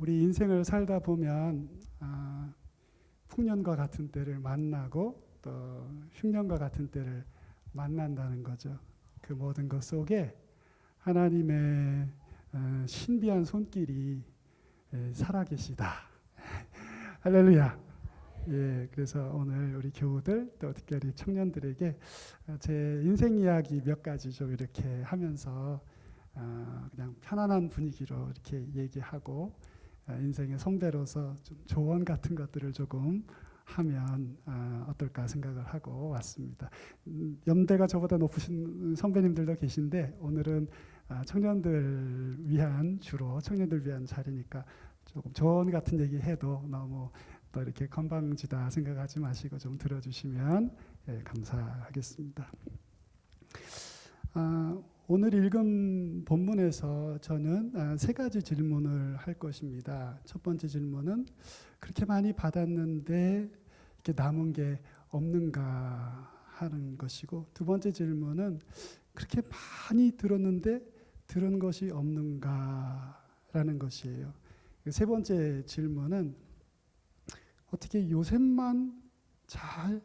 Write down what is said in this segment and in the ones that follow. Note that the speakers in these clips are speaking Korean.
우리 인생을 살다 보면 풍년과 같은 때를 만나고 또 흉년과 같은 때를 만난다는 거죠. 그 모든 것 속에 하나님의 신비한 손길이 살아계시다. 할렐루야. 예, 그래서 오늘 우리 교우들 또 특별히 청년들에게 제 인생 이야기 몇 가지 좀 이렇게 하면서 그냥 편안한 분위기로 이렇게 얘기하고 인생의 선배로서 좀 조언 같은 것들을 조금 하면 어떨까 생각을 하고 왔습니다. 연대가 저보다 높으신 선배님들도 계신데 오늘은 청년들 위한 주로 청년들 위한 자리니까 조금 조언 같은 얘기 해도 너무 또 이렇게 건방지다 생각하지 마시고 좀 들어주시면 감사하겠습니다. 오늘 읽은 본문에서 저는 세 가지 질문을 할 것입니다. 첫 번째 질문은 그렇게 많이 받았는데 이렇게 남은 게 없는가 하는 것이고, 두 번째 질문은 그렇게 많이 들었는데 들은 것이 없는가라는 것이에요. 세 번째 질문은 어떻게 요셉만 잘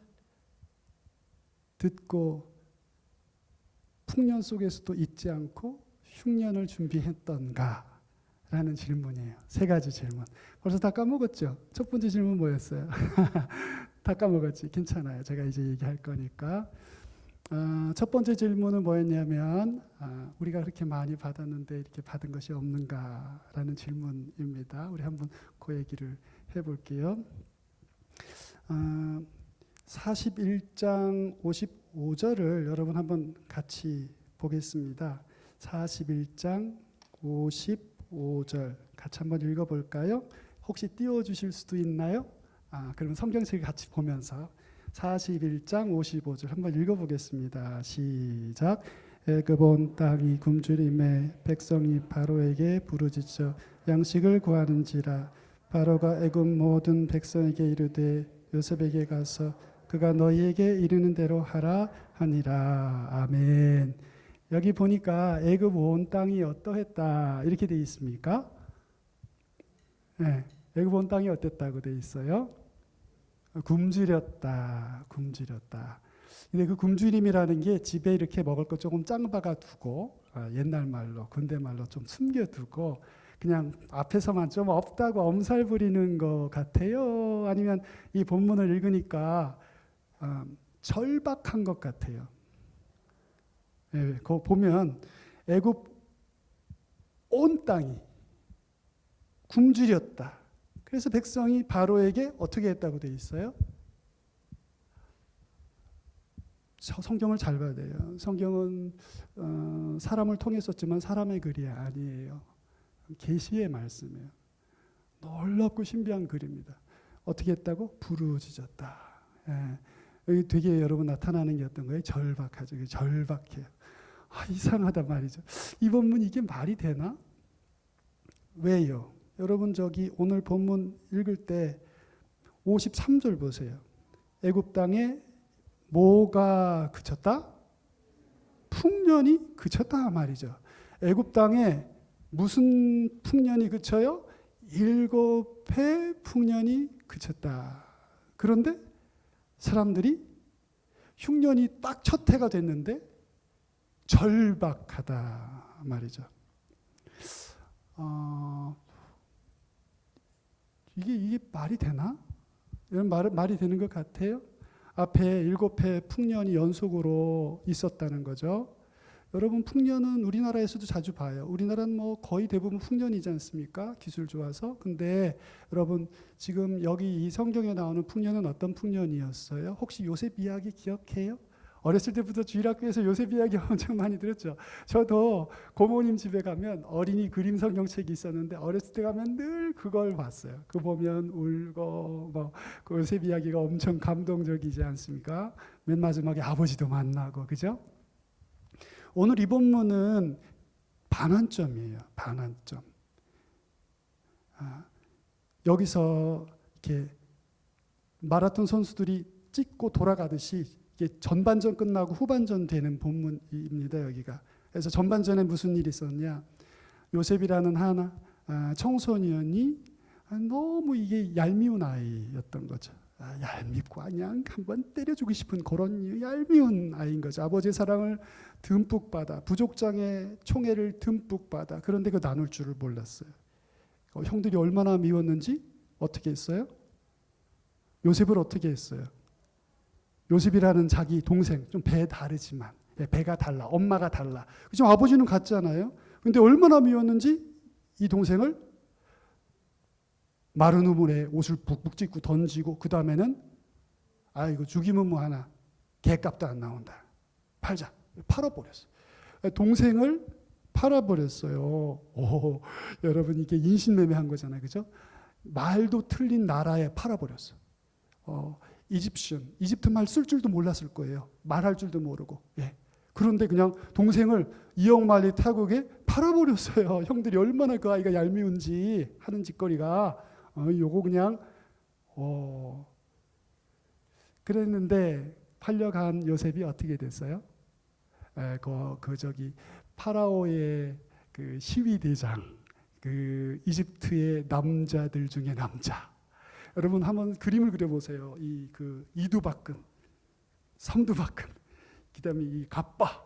듣고 풍년 속에서도 잊지 않고 흉년을 준비했던가 라는 질문이에요. 세 가지 질문. 벌써 다 까먹었죠? 첫 번째 질문 뭐였어요? 다 까먹었지? 괜찮아요. 제가 이제 얘기할 거니까. 첫 번째 질문은 뭐였냐면 우리가 그렇게 많이 받았는데 이렇게 받은 것이 없는가 라는 질문입니다. 우리 한번 그 얘기를 해볼게요. 41장 55절을 여러분 한번 같이 보겠습니다. 41장 55절 같이 한번 읽어볼까요? 혹시 띄워주실 수도 있나요? 그러면 성경책 같이 보면서 41장 55절 한번 읽어보겠습니다. 시작. 애굽 온 땅이 굶주림에 백성이 바로에게 부르짖어 양식을 구하는지라. 바로가 애굽 모든 백성에게 이르되 요셉에게 가서 그가 너희에게 이르는 대로 하라 하니라. 아멘. 여기 보니까 애굽 온 땅이 어떠했다 이렇게 돼 있습니까? 네, 애굽 온 땅이 어땠다고 돼 있어요? 굶주렸다. 근데 그 굶주림이라는 게 집에 이렇게 먹을 거 조금 짱박아 두고 옛날 말로 군대 말로 좀 숨겨두고 그냥 앞에서만 좀 없다고 엄살 부리는 것 같아요? 아니면 이 본문을 읽으니까 절박한 것 같아요? 예, 그거 보면 애굽 온 땅이 굶주렸다. 그래서 백성이 바로에게 어떻게 했다고 되어 있어요? 성경을 잘 봐야 돼요. 성경은 사람을 통해 썼지만 사람의 글이 아니에요. 계시의 말씀이에요. 놀랍고 신비한 글입니다. 어떻게 했다고? 부르짖었다. 예. 여기 되게 여러분 나타나는 게 어떤 거예요? 절박하죠. 절박해요. 이상하다 말이죠. 이 본문 이게 말이 되나? 왜요? 여러분 저기 오늘 본문 읽을 때 53절 보세요. 애굽 땅에 뭐가 그쳤다? 풍년이 그쳤다 말이죠. 애굽 땅에 무슨 풍년이 그쳐요? 7해 풍년이 그쳤다. 그런데 사람들이 흉년이 딱 첫 해가 됐는데 절박하다 말이죠. 이게 말이 되나? 이런 말이 되는 것 같아요? 앞에 7해 풍년이 연속으로 있었다는 거죠. 여러분 풍년은 우리나라에서도 자주 봐요. 우리나라는 뭐 거의 대부분 풍년이지 않습니까? 기술 좋아서. 근데 여러분 지금 여기 이 성경에 나오는 풍년은 어떤 풍년이었어요? 혹시 요셉 이야기 기억해요? 어렸을 때부터 주일학교에서 요셉 이야기 엄청 많이 들었죠. 저도 고모님 집에 가면 어린이 그림 성경책이 있었는데 어렸을 때 가면 늘 그걸 봤어요. 그 보면 울고 그 요셉 이야기가 엄청 감동적이지 않습니까? 맨 마지막에 아버지도 만나고, 그죠? 오늘 이 본문은 반환점이에요. 반환점. 여기서 이렇게 마라톤 선수들이 찍고 돌아가듯이 이게 전반전 끝나고 후반전 되는 본문입니다. 여기가. 그래서 전반전에 무슨 일이 있었냐? 요셉이라는 청소년이 너무 이게 얄미운 아이였던 거죠. 얄밉고 그냥 한번 때려주고 싶은 그런 얄미운 아이인 거죠. 아버지의 사랑을 듬뿍 받아, 부족장의 총애를 듬뿍 받아. 그런데 그 나눌 줄을 몰랐어요. 형들이 얼마나 미웠는지 어떻게 했어요? 요셉을 어떻게 했어요? 요셉이라는 자기 동생, 좀 배 다르지만, 배가 달라, 엄마가 달라. 그죠? 아버지는 같잖아요. 근데 얼마나 미웠는지 이 동생을 마른 우물에 옷을 북북 찢고 던지고, 그 다음에는 이거 죽이면 뭐 하나, 개값도 안 나온다. 팔자. 팔아버렸어요. 동생을 팔아버렸어요. 여러분 이게 인신매매한 거잖아요. 그죠? 말도 틀린 나라에 팔아버렸어. 이집트 말 쓸 줄도 몰랐을 거예요. 말할 줄도 모르고. 그런데 그냥 동생을 이역만리 타국에 팔아버렸어요. 형들이 얼마나 그 아이가 얄미운지 하는 짓거리가 요거 그냥 그랬는데 팔려간 요셉이 어떻게 됐어요? 저기 파라오의 그 시위대장, 그 이집트의 남자들 중에 남자. 여러분 한번 그림을 그려보세요. 그 이두박근, 삼두박근, 그다음에 이 갑바,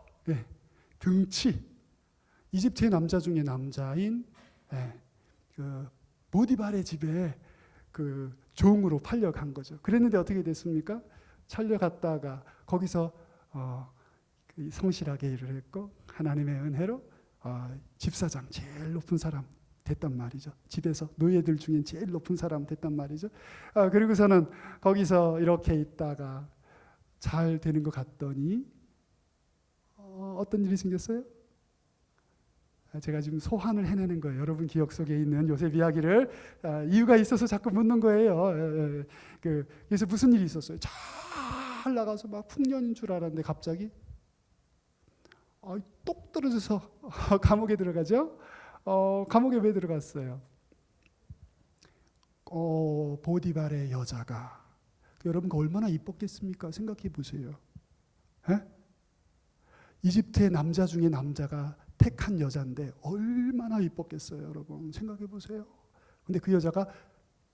등치. 이집트의 남자 중에 남자인 그 보디발의 집에 그 종으로 팔려간 거죠. 그랬는데 어떻게 됐습니까? 팔려갔다가 거기서 성실하게 일을 했고 하나님의 은혜로 집사장 제일 높은 사람 됐단 말이죠. 집에서 노예들 중엔 제일 높은 사람 됐단 말이죠. 그리고서는 거기서 이렇게 있다가 잘 되는 것 같더니 어떤 일이 생겼어요? 제가 지금 소환을 해내는 거예요. 여러분 기억 속에 있는 요셉 이야기를 이유가 있어서 자꾸 묻는 거예요. 그래서 무슨 일이 있었어요? 잘 나가서 막 풍년인 줄 알았는데 갑자기 똑 떨어져서 감옥에 들어가죠. 감옥에 왜 들어갔어요? 보디발의 여자가 여러분 그 얼마나 이뻤겠습니까? 생각해 보세요. 이집트의 남자 중에 남자가 택한 여자인데 얼마나 이뻤겠어요, 여러분. 생각해 보세요. 근데 그 여자가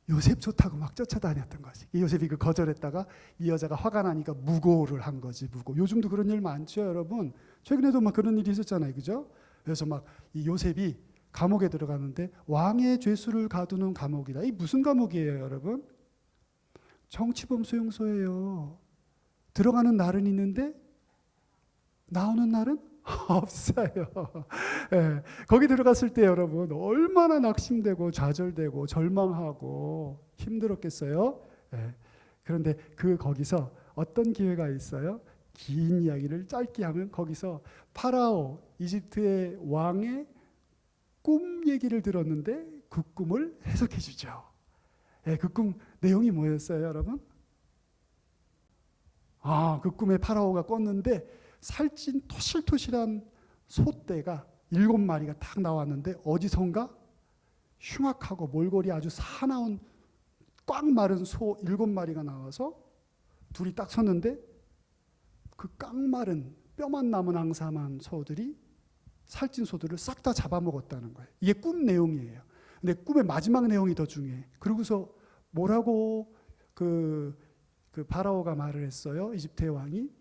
요셉 좋다고 막 쫓아다녔던 거지. 요셉이 그 거절했다가 이 여자가 화가 나니까 무고를 한 거지, 무고. 요즘도 그런 일 많죠, 여러분. 최근에도 막 그런 일이 있었잖아요, 그죠? 그래서 막 이 요셉이 감옥에 들어가는데 왕의 죄수를 가두는 감옥이다. 이 무슨 감옥이에요, 여러분? 정치범 수용소예요. 들어가는 날은 있는데 나오는 날은 없어요. 거기 들어갔을 때 여러분 얼마나 낙심되고 좌절되고 절망하고 힘들었겠어요. 그런데 거기서 어떤 기회가 있어요? 긴 이야기를 짧게 하면 거기서 파라오 이집트의 왕의 꿈 얘기를 들었는데 그 꿈을 해석해 주죠. 그 꿈 내용이 뭐였어요, 여러분? 그 꿈에 파라오가 꿨는데 살찐 토실토실한 소떼가 7마리가 딱 나왔는데 어디선가 흉악하고 몰골이 아주 사나운 꽉 마른 소 7마리가 나와서 둘이 딱 섰는데 그 꽉 마른 뼈만 남은 앙상한 소들이 살찐 소들을 싹 다 잡아먹었다는 거예요. 이게 꿈 내용이에요. 근데 꿈의 마지막 내용이 더 중요해. 그러고서 뭐라고 그 파라오가 말을 했어요. 이집트의 왕이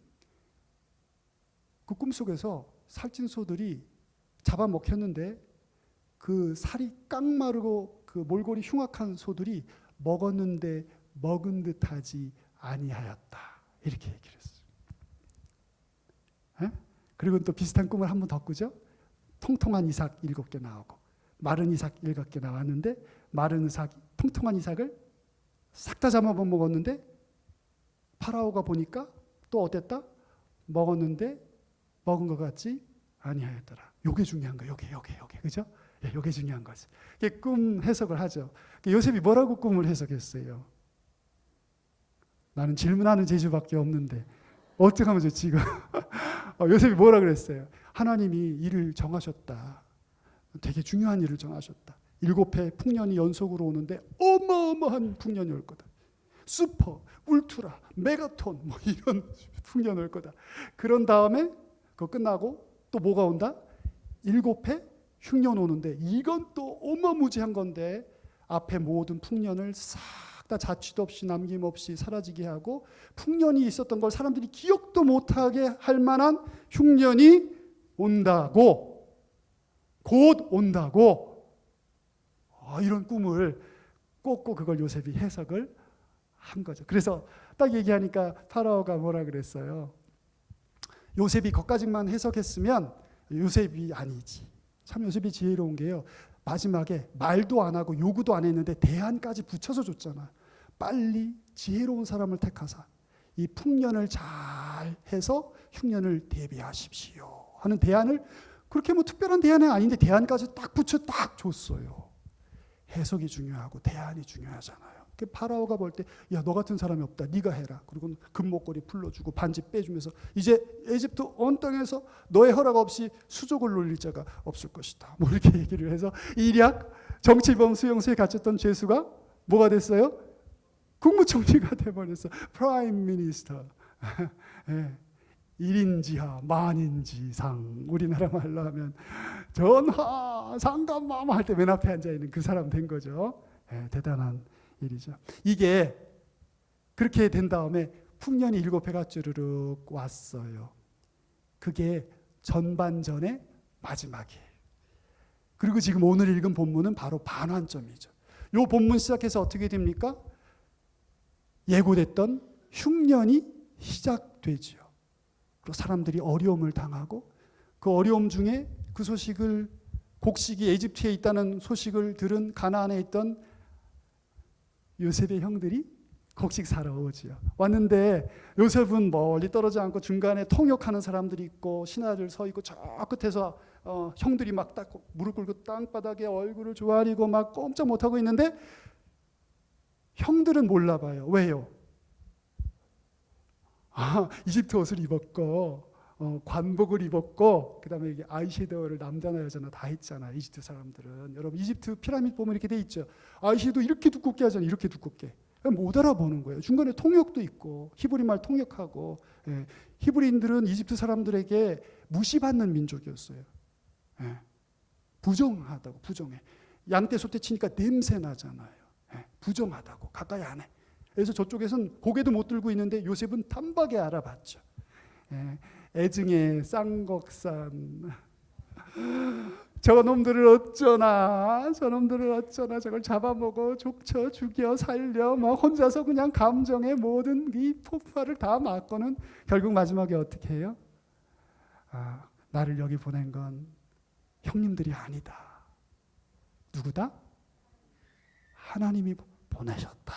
그 꿈속에서 살찐 소들이 잡아먹혔는데 그 살이 깡마르고 그 몰골이 흉악한 소들이 먹었는데 먹은 듯하지 아니하였다. 이렇게 얘기를 했어요. 그리고 또 비슷한 꿈을 한 번 더 꾸죠. 통통한 이삭 7개 나오고 마른 이삭 7개 나왔는데 마른 이삭, 통통한 이삭을 싹 다 잡아먹었는데 파라오가 보니까 또 어땠다? 먹었는데 먹은 것 같지 아니하였더라. 요게 중요한 거예요. 요게 그죠? 요게 중요한 거지. 꿈 해석을 하죠. 요셉이 뭐라고 꿈을 해석했어요? 나는 질문하는 재주밖에 없는데 어떻게 하면 좋지 이거? 요셉이 뭐라 그랬어요? 하나님이 일을 정하셨다. 되게 중요한 일을 정하셨다. 7해 풍년이 연속으로 오는데 어마어마한 풍년이 올 거다. 슈퍼, 울트라, 메가톤 뭐 이런 풍년이 올 거다. 그런 다음에 그거 끝나고 또 뭐가 온다? 7해 흉년 오는데 이건 또 어마무지한 건데 앞에 모든 풍년을 싹 다 자취도 없이 남김없이 사라지게 하고 풍년이 있었던 걸 사람들이 기억도 못하게 할 만한 흉년이 온다고, 곧 온다고, 이런 꿈을 꿨고 그걸 요셉이 해석을 한 거죠. 그래서 딱 얘기하니까 파라오가 뭐라 그랬어요? 요셉이 거기까지만 해석했으면 요셉이 아니지. 참 요셉이 지혜로운 게요. 마지막에 말도 안 하고 요구도 안 했는데 대안까지 붙여서 줬잖아. 빨리 지혜로운 사람을 택하사 이 풍년을 잘 해서 흉년을 대비하십시오 하는 대안을, 그렇게 뭐 특별한 대안은 아닌데 대안까지 딱 붙여 딱 줬어요. 해석이 중요하고 대안이 중요하잖아요. 파라오가 볼 때 야, 너 같은 사람이 없다. 네가 해라. 그리고 금목걸이 풀러주고 반지 빼주면서 이제 에집트 온 땅에서 너의 허락 없이 수족을 놀릴 자가 없을 것이다. 뭐 이렇게 얘기를 해서 일약 정치범 수용소에 갇혔던 죄수가 뭐가 됐어요? 국무총리가 돼버렸어. 프라임 미니스터. 예. 1인지하 만인지상, 우리나라 말로 하면 전하 상감마마 할 때 맨 앞에 앉아있는 그 사람 된 거죠. 예, 대단한 일이죠. 이게 그렇게 된 다음에 풍년이 7해가 쭈르륵 왔어요. 그게 전반전의 마지막이에요. 그리고 지금 오늘 읽은 본문은 바로 반환점이죠. 이 본문 시작해서 어떻게 됩니까? 예고됐던 흉년이 시작되죠. 그리고 사람들이 어려움을 당하고 그 어려움 중에 그 소식을, 곡식이 에집트에 있다는 소식을 들은 가나안에 있던 요셉의 형들이 곡식 사러 오지요. 왔는데 요셉은 멀리 떨어지지 않고 중간에 통역하는 사람들이 있고 신하들 서 있고 저 끝에서 형들이 막 딱 무릎 꿇고 땅바닥에 얼굴을 조아리고 막 꼼짝 못하고 있는데 형들은 몰라 봐요. 왜요? 이집트 옷을 입었고 관복을 입었고 그다음에 이게 아이섀도우를 남자나 여자나 다 했잖아요. 이집트 사람들은. 여러분 이집트 피라미드 보면 이렇게 돼 있죠. 아이섀도우 이렇게 두껍게 하잖아요. 이렇게 두껍게. 못 알아보는 거예요. 중간에 통역도 있고 히브리 말 통역하고. 예. 히브리인들은 이집트 사람들에게 무시받는 민족이었어요. 예. 부정하다고. 부정해. 양떼 소떼 치니까 냄새 나잖아요. 예. 부정하다고. 가까이 안 해. 그래서 저쪽에서는 고개도 못 들고 있는데 요셉은 단박에 알아봤죠. 예. 애증의 쌍곡산. 저놈들을 어쩌나 저걸 잡아먹어 족쳐 죽여 살려 막 혼자서 그냥 감정의 모든 이 폭발을 다 맞고는 결국 마지막에 어떻게 해요? 나를 여기 보낸 건 형님들이 아니다. 누구다? 하나님이 보내셨다.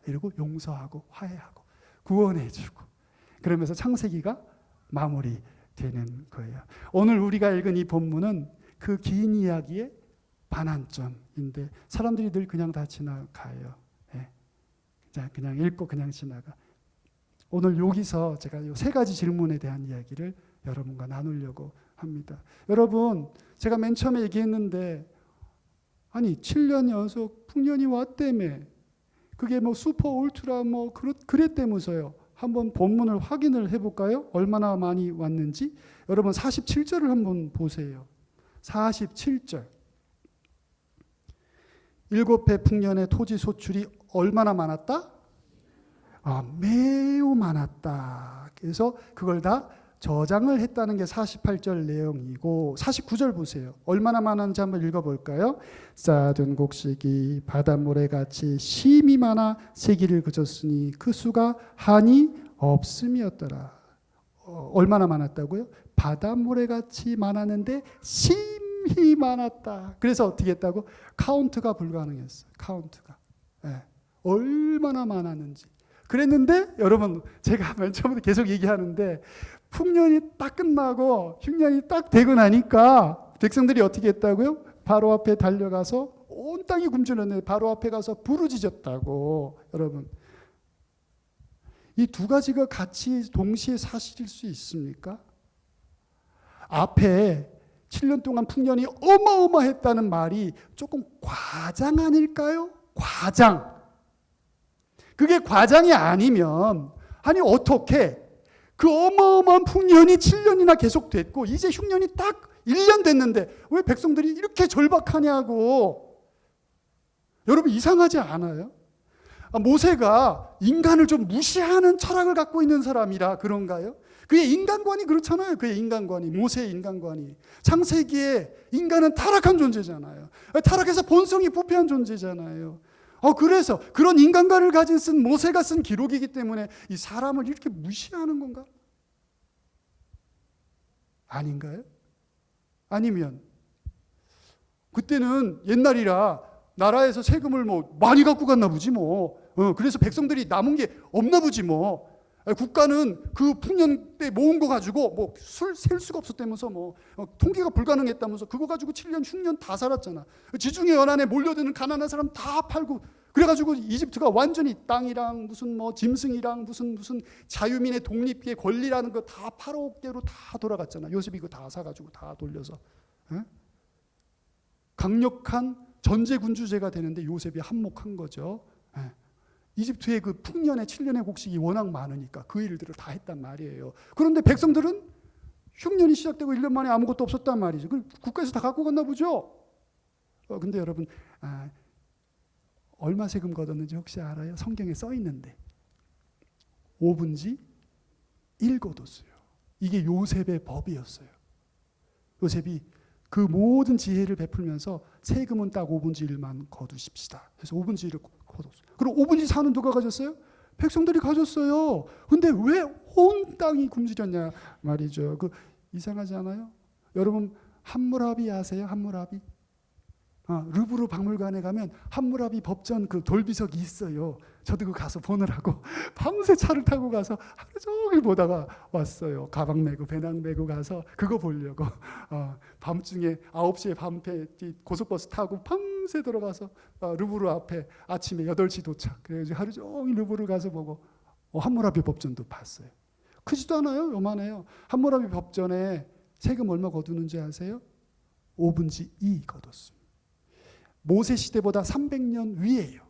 이러고 용서하고 화해하고 구원해주고 그러면서 창세기가 마무리되는 거예요. 오늘 우리가 읽은 이 본문은 그 긴 이야기의 반환점인데 사람들이 늘 그냥 다 지나가요. 예. 그냥 읽고 그냥 지나가. 오늘 여기서 제가 이 세 가지 질문에 대한 이야기를 여러분과 나누려고 합니다. 여러분, 제가 맨 처음에 얘기했는데 아니 7년 연속 풍년이 왔다며. 그게 뭐 슈퍼 울트라 뭐 그랬다면서요. 한번 본문을 확인을 해볼까요? 얼마나 많이 왔는지. 여러분 47절을 한번 보세요. 47절. 7해 풍년의 토지 소출이 얼마나 많았다? 매우 많았다. 그래서 그걸 다 저장을 했다는 게 48절 내용이고 49절 보세요. 얼마나 많은지 한번 읽어볼까요? 쌓아둔 곡식이 바닷모래같이 심이 많아 세기를 그쳤으니 그 수가 한이 없음이었더라. 얼마나 많았다고요? 바닷모래같이 많았는데 심히 많았다. 그래서 어떻게 했다고? 카운트가 불가능했어요. 카운트가. 네. 얼마나 많았는지. 그랬는데 여러분 제가 맨 처음부터 계속 얘기하는데 풍년이 딱 끝나고 흉년이 딱 되고 나니까 백성들이 어떻게 했다고요? 바로 앞에 달려가서 온 땅이 굶주렸는데 바로 앞에 가서 부르짖었다고. 여러분 이 두 가지가 같이 동시에 사실일 수 있습니까? 앞에 7년 동안 풍년이 어마어마했다는 말이 조금 과장 아닐까요? 과장. 그게 과장이 아니면 아니 어떻게 그 어마어마한 풍년이 7년이나 계속됐고 이제 흉년이 딱 1년 됐는데 왜 백성들이 이렇게 절박하냐고. 여러분 이상하지 않아요? 모세가 인간을 좀 무시하는 철학을 갖고 있는 사람이라 그런가요? 그의 인간관이 그렇잖아요. 그의 인간관이, 모세의 인간관이. 창세기에 인간은 타락한 존재잖아요. 타락해서 본성이 부패한 존재잖아요. 그래서 그런 인간관을 가진 모세가 쓴 기록이기 때문에 이 사람을 이렇게 무시하는 건가? 아닌가요? 아니면 그때는 옛날이라 나라에서 세금을 많이 갖고 갔나 보지 뭐. 그래서 백성들이 남은 게 없나 보지 뭐. 국가는 그 풍년 때 모은 거 가지고 술 셀 수가 없었다면서 통계가 불가능했다면서 그거 가지고 7년, 6년 다 살았잖아. 지중해 연안에 몰려드는 가난한 사람 다 팔고 그래가지고 이집트가 완전히 땅이랑 무슨 짐승이랑 무슨 자유민의 독립의 권리라는 거 다 파라오께로 다 돌아갔잖아. 요셉이 이거 다 사가지고 다 돌려서. 강력한 전제군주제가 되는데 요셉이 한몫한 거죠. 이집트의 그 풍년의 7년의 곡식이 워낙 많으니까 그 일들을 다 했단 말이에요. 그런데 백성들은 흉년이 시작되고 1년 만에 아무것도 없었단 말이죠. 국가에서 다 갖고 갔나 보죠. 근데 여러분 얼마 세금 걷었는지 혹시 알아요? 성경에 써 있는데 5분지 1 걷었어요. 이게 요셉의 법이었어요. 요셉이 그 모든 지혜를 베풀면서 세금은 딱 5분지 1만 거두십시다. 그래서 5분지 1을 거뒀어요. 그리고 5분지 4는 누가 가졌어요? 백성들이 가졌어요. 근데 왜 온 땅이 굶주렸냐 말이죠. 이상하지 않아요? 여러분 함무라비 아세요? 함무라비? 루브르 박물관에 가면 함무라비 법전 그 돌비석이 있어요. 저도 가서 보느라고 밤새 차를 타고 가서 하루 종일 보다가 왔어요. 가방 메고 배낭 메고 가서 그거 보려고 밤중에 9시에 밤에 고속버스 타고 밤새 들어가서 루브르 앞에 아침에 8시 도착. 그래서 하루 종일 루브르 가서 보고 함무라비 법전도 봤어요. 크지도 않아요. 요만해요. 함무라비 법전에 세금 얼마 거두는지 아세요? 5분지 2 거뒀습니다. 모세 시대보다 300년 위에요.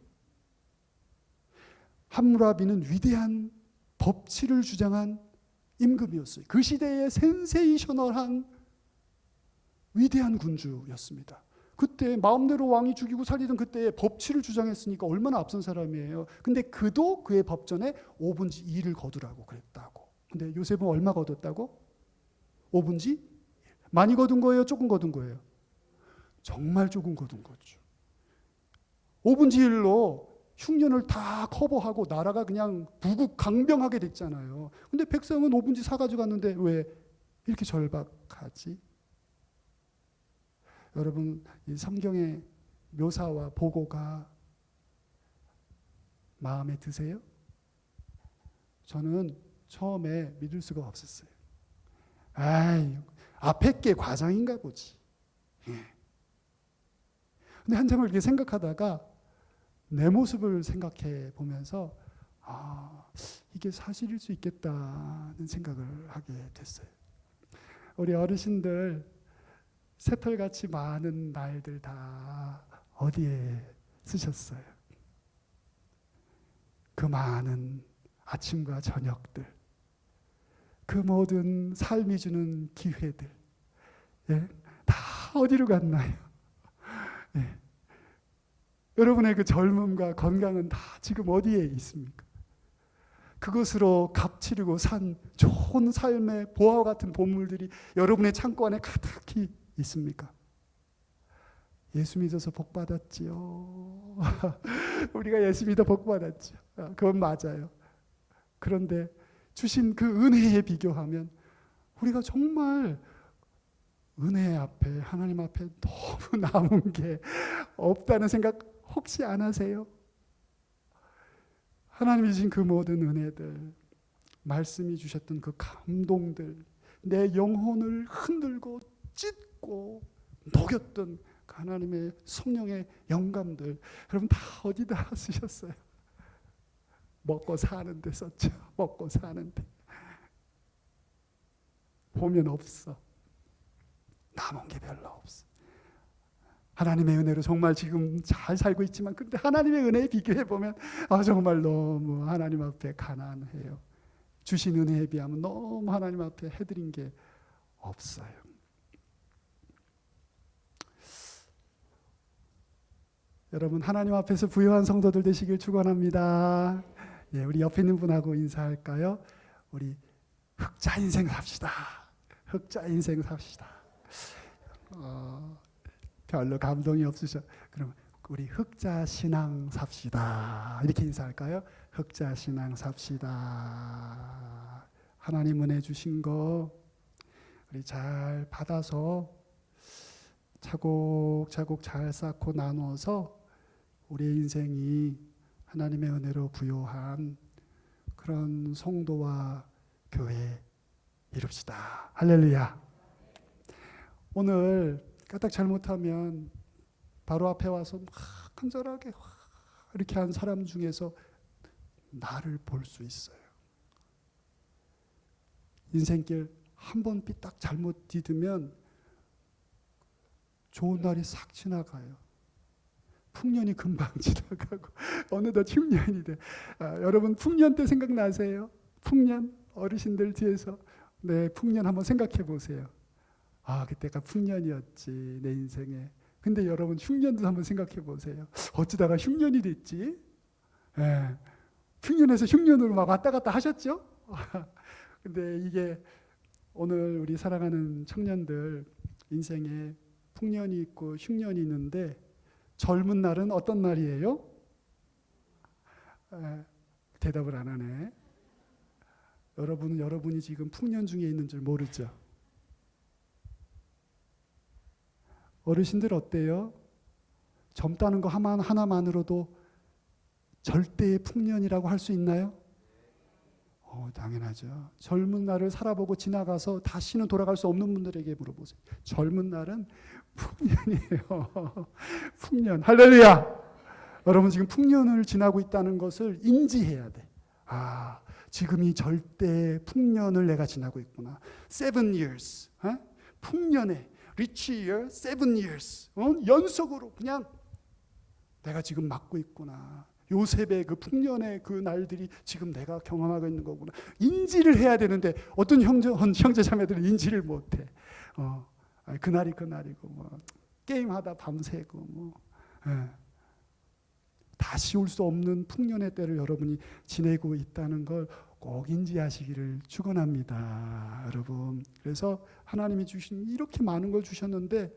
함무라비는 위대한 법치를 주장한 임금이었어요. 그 시대의 센세이셔널한 위대한 군주였습니다. 그때 마음대로 왕이 죽이고 살리던 그때의 법치를 주장했으니까 얼마나 앞선 사람이에요. 근데 그도 그의 법전에 5분지 2를 거두라고 그랬다고. 근데 요셉은 얼마 거뒀다고? 5분지 1. 많이 거둔 거예요? 조금 거둔 거예요? 정말 조금 거둔 거죠. 5분지 1로 흉년을 다 커버하고 나라가 그냥 부국 강병하게 됐잖아요. 근데 백성은 5분지 4 가져갔는데 왜 이렇게 절박하지? 여러분 이 성경의 묘사와 보고가 마음에 드세요? 저는 처음에 믿을 수가 없었어요. 앞에 게 과장인가 보지. 근데 한참을 이렇게 생각하다가 내 모습을 생각해 보면서 이게 사실일 수 있겠다는 생각을 하게 됐어요. 우리 어르신들 새털같이 많은 날들 다 어디에 쓰셨어요? 그 많은 아침과 저녁들, 그 모든 삶이 주는 기회들, 다 어디로 갔나요? 여러분의 그 젊음과 건강은 다 지금 어디에 있습니까? 그것으로 값치르고 산 좋은 삶의 보화와 같은 보물들이 여러분의 창고 안에 가득히 있습니까? 예수 믿어서 복 받았지요. 우리가 예수 믿어 복 받았죠. 그건 맞아요. 그런데 주신 그 은혜에 비교하면 우리가 정말 은혜 앞에, 하나님 앞에 너무 남은 게 없다는 생각 혹시 안 하세요? 하나님이 주신 그 모든 은혜들, 말씀이 주셨던 그 감동들, 내 영혼을 흔들고 찢고 녹였던 하나님의 성령의 영감들, 여러분 다 어디다 쓰셨어요? 먹고 사는데 썼죠. 먹고 사는데. 보면 없어. 남은 게 별로 없어. 하나님의 은혜로 정말 지금 잘 살고 있지만 근데 하나님의 은혜에 비교해 보면 정말 너무 하나님 앞에 가난해요. 주신 은혜에 비하면 너무 하나님 앞에 해드린 게 없어요. 여러분 하나님 앞에서 부유한 성도들 되시길 축원합니다. 예, 우리 옆에 있는 분하고 인사할까요? 우리 흑자 인생 삽시다. 흑자 인생 삽시다. 별로 감동이 없으셔. 그럼 우리 흑자 신앙 삽시다. 이렇게 인사할까요? 흑자 신앙 삽시다. 하나님 은혜 주신 거 우리 잘 받아서 차곡차곡 잘 쌓고 나누어서 우리의 인생이 하나님의 은혜로 부요한 그런 성도와 교회 이룹시다. 할렐루야. 오늘 까딱 잘못하면 바로 앞에 와서 막 간절하게 이렇게 한 사람 중에서 나를 볼 수 있어요. 인생길 한 번 삐딱 잘못 디디면 좋은 날이 싹 지나가요. 풍년이 금방 지나가고 어느덧 흉년이 돼. 여러분 풍년 때 생각나세요? 풍년 어르신들 뒤에서 네 풍년 한번 생각해 보세요. 그때가 풍년이었지 내 인생에. 근데 여러분 흉년도 한번 생각해 보세요. 어쩌다가 흉년이 됐지? 예. 풍년에서 흉년으로 막 왔다 갔다 하셨죠? 근데 이게 오늘 우리 사랑하는 청년들 인생에 풍년이 있고 흉년이 있는데 젊은 날은 어떤 날이에요? 대답을 안 하네. 여러분은 여러분이 지금 풍년 중에 있는 줄 모르죠? 어르신들 어때요? 젊다는 거 하나만으로도 절대의 풍년이라고 할 수 있나요? 당연하죠. 젊은 날을 살아보고 지나가서 다시는 돌아갈 수 없는 분들에게 물어보세요. 젊은 날은 풍년이에요. 풍년. 할렐루야. 여러분 지금 풍년을 지나고 있다는 것을 인지해야 돼. 지금 이 절대 풍년을 내가 지나고 있구나. 7 years. 풍년에 rich year, 7 years. 연속으로 그냥 내가 지금 맞고 있구나. 요셉의 그 풍년의 그 날들이 지금 내가 경험하고 있는 거구나. 인지를 해야 되는데 어떤 형제 자매들은 인지를 못해. 그날이 그날이고 뭐 게임하다 밤새고 뭐 다시 올 수 없는 풍년의 때를 여러분이 지내고 있다는 걸 꼭 인지하시기를 축원합니다, 여러분. 그래서 하나님이 주신 이렇게 많은 걸 주셨는데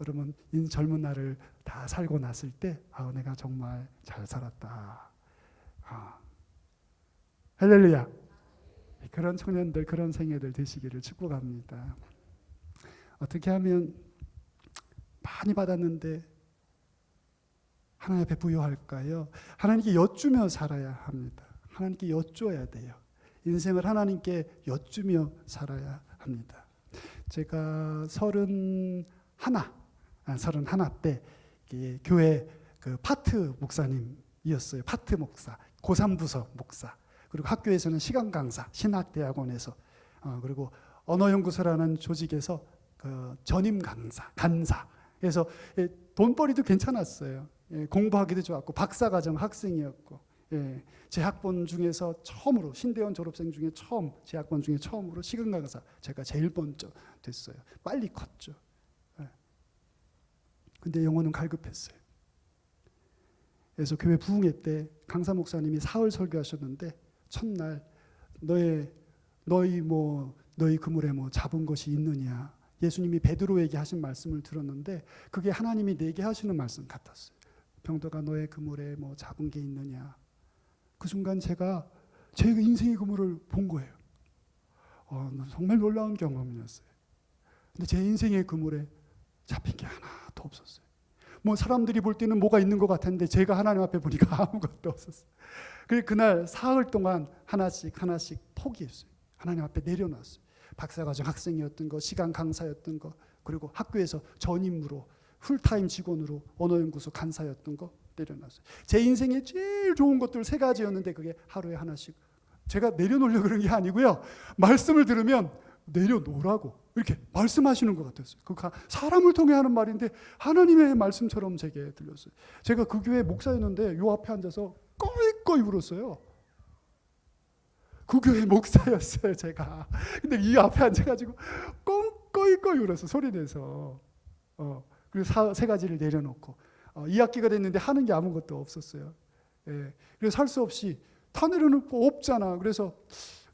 여러분 젊은 날을 다 살고 났을 때 내가 정말 잘 살았다. 할렐루야. 그런 청년들 그런 생애들 되시기를 축복합니다. 어떻게 하면 많이 받았는데 하나님 앞에 부여할까요? 하나님께 여쭈며 살아야 합니다. 하나님께 여쭈어야 돼요. 인생을 하나님께 여쭈며 살아야 합니다. 제가 31 때 교회 그 파트 목사님이었어요. 파트 목사, 고3부서 목사. 그리고 학교에서는 시간 강사, 신학대학원에서 그리고 언어연구소라는 조직에서 그 전임 간사. 그래서 돈벌이도 괜찮았어요. 공부하기도 좋았고 박사과정 학생이었고 제 학번 중에서 처음으로 신대원 졸업생 중에 제 학번 중에 처음으로 시간 강사 제가 제일 먼저 됐어요. 빨리 컸죠. 근데 영어는 갈급했어요. 그래서 교회 부흥회 때 강사 목사님이 사흘 설교하셨는데 첫날 너희 그물에 뭐 잡은 것이 있느냐. 예수님이 베드로에게 하신 말씀을 들었는데 그게 하나님이 내게 하시는 말씀 같았어요. 병도가 너의 그물에 뭐 잡은 게 있느냐. 그 순간 제가 제 인생의 그물을 본 거예요. 정말 놀라운 경험이었어요. 근데 제 인생의 그물에 잡힌 게 하나도 없었어요. 뭐 사람들이 볼 때는 뭐가 있는 것 같았는데 제가 하나님 앞에 보니까 아무것도 없었어요. 그래서 그날 사흘 동안 하나씩 포기했어요. 하나님 앞에 내려놨어요. 박사과정 학생이었던 거, 시간 강사였던 거, 그리고 학교에서 전임으로 풀타임 직원으로 언어연구소 간사였던 거 내려놨어요. 제 인생에 제일 좋은 것들 3가지였는데 그게 하루에 하나씩. 제가 내려놓으려고 그런 게 아니고요. 말씀을 들으면 내려놓으라고 이렇게 말씀하시는 것 같았어요. 그 사람을 통해 하는 말인데 하나님의 말씀처럼 제게 들렸어요. 제가 그 교회 목사였는데 요 앞에 앉아서 꺼이꺼이 울었어요. 그 교회 목사였어요, 제가. 근데 이 앞에 앉아가지고 꺼이꺼이 울었어, 소리내서. 그리고 3가지를 내려놓고 2학기가 됐는데 하는 게 아무것도 없었어요. 예. 그래서 할 수 없이 다 내려놓고 없잖아. 그래서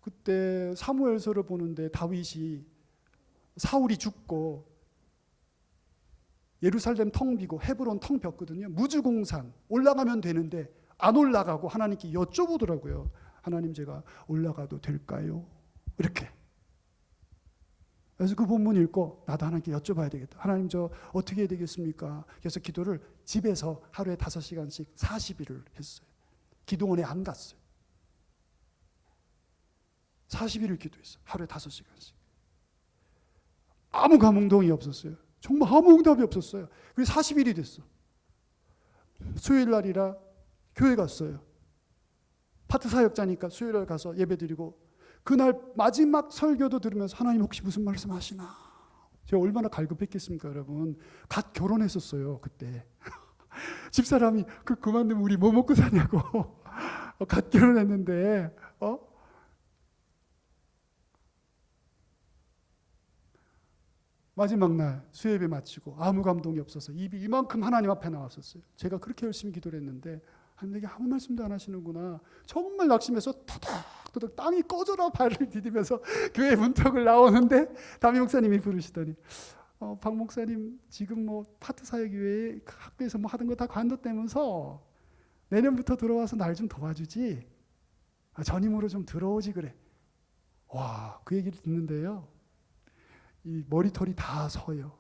그때 사무엘서를 보는데 다윗이 사울이 죽고 예루살렘 텅 비고 헤브론 텅 볐거든요. 무주공산 올라가면 되는데 안 올라가고 하나님께 여쭤보더라고요. 하나님 제가 올라가도 될까요? 이렇게. 그래서 그 본문 읽고 나도 하나님께 여쭤봐야 되겠다. 하나님 저 어떻게 해야 되겠습니까? 그래서 기도를 집에서 하루에 5시간씩 40일을 했어요. 기도원에 안 갔어요. 40일을 기도했어요. 하루에 5시간씩. 아무 감동이 없었어요. 정말 아무 응답이 없었어요. 그래서 40일이 됐어. 수요일 날이라 교회 갔어요. 파트 사역자니까 수요일 날 가서 예배드리고 그날 마지막 설교도 들으면서 하나님 혹시 무슨 말씀하시나? 제가 얼마나 갈급했겠습니까, 여러분? 갓 결혼했었어요, 그때. 집사람이 그만두면 우리 뭐 먹고 사냐고. 갓 결혼했는데 마지막 날 수요예배 마치고 아무 감동이 없어서 입이 이만큼 하나님 앞에 나왔었어요. 제가 그렇게 열심히 기도를 했는데 하나님 내게 아무 말씀도 안 하시는구나. 정말 낙심해서 토닥토닥 땅이 꺼져라 발을 디디면서 교회 문턱을 나오는데 담임 목사님이 부르시더니 박 목사님 지금 뭐 파트 사역교회 학교에서 뭐 하던 거 다 관뒀다면서 내년부터 들어와서 날 좀 도와주지. 전임으로 좀 들어오지 그래. 와, 그 얘기를 듣는데요. 이 머리털이 다 서요.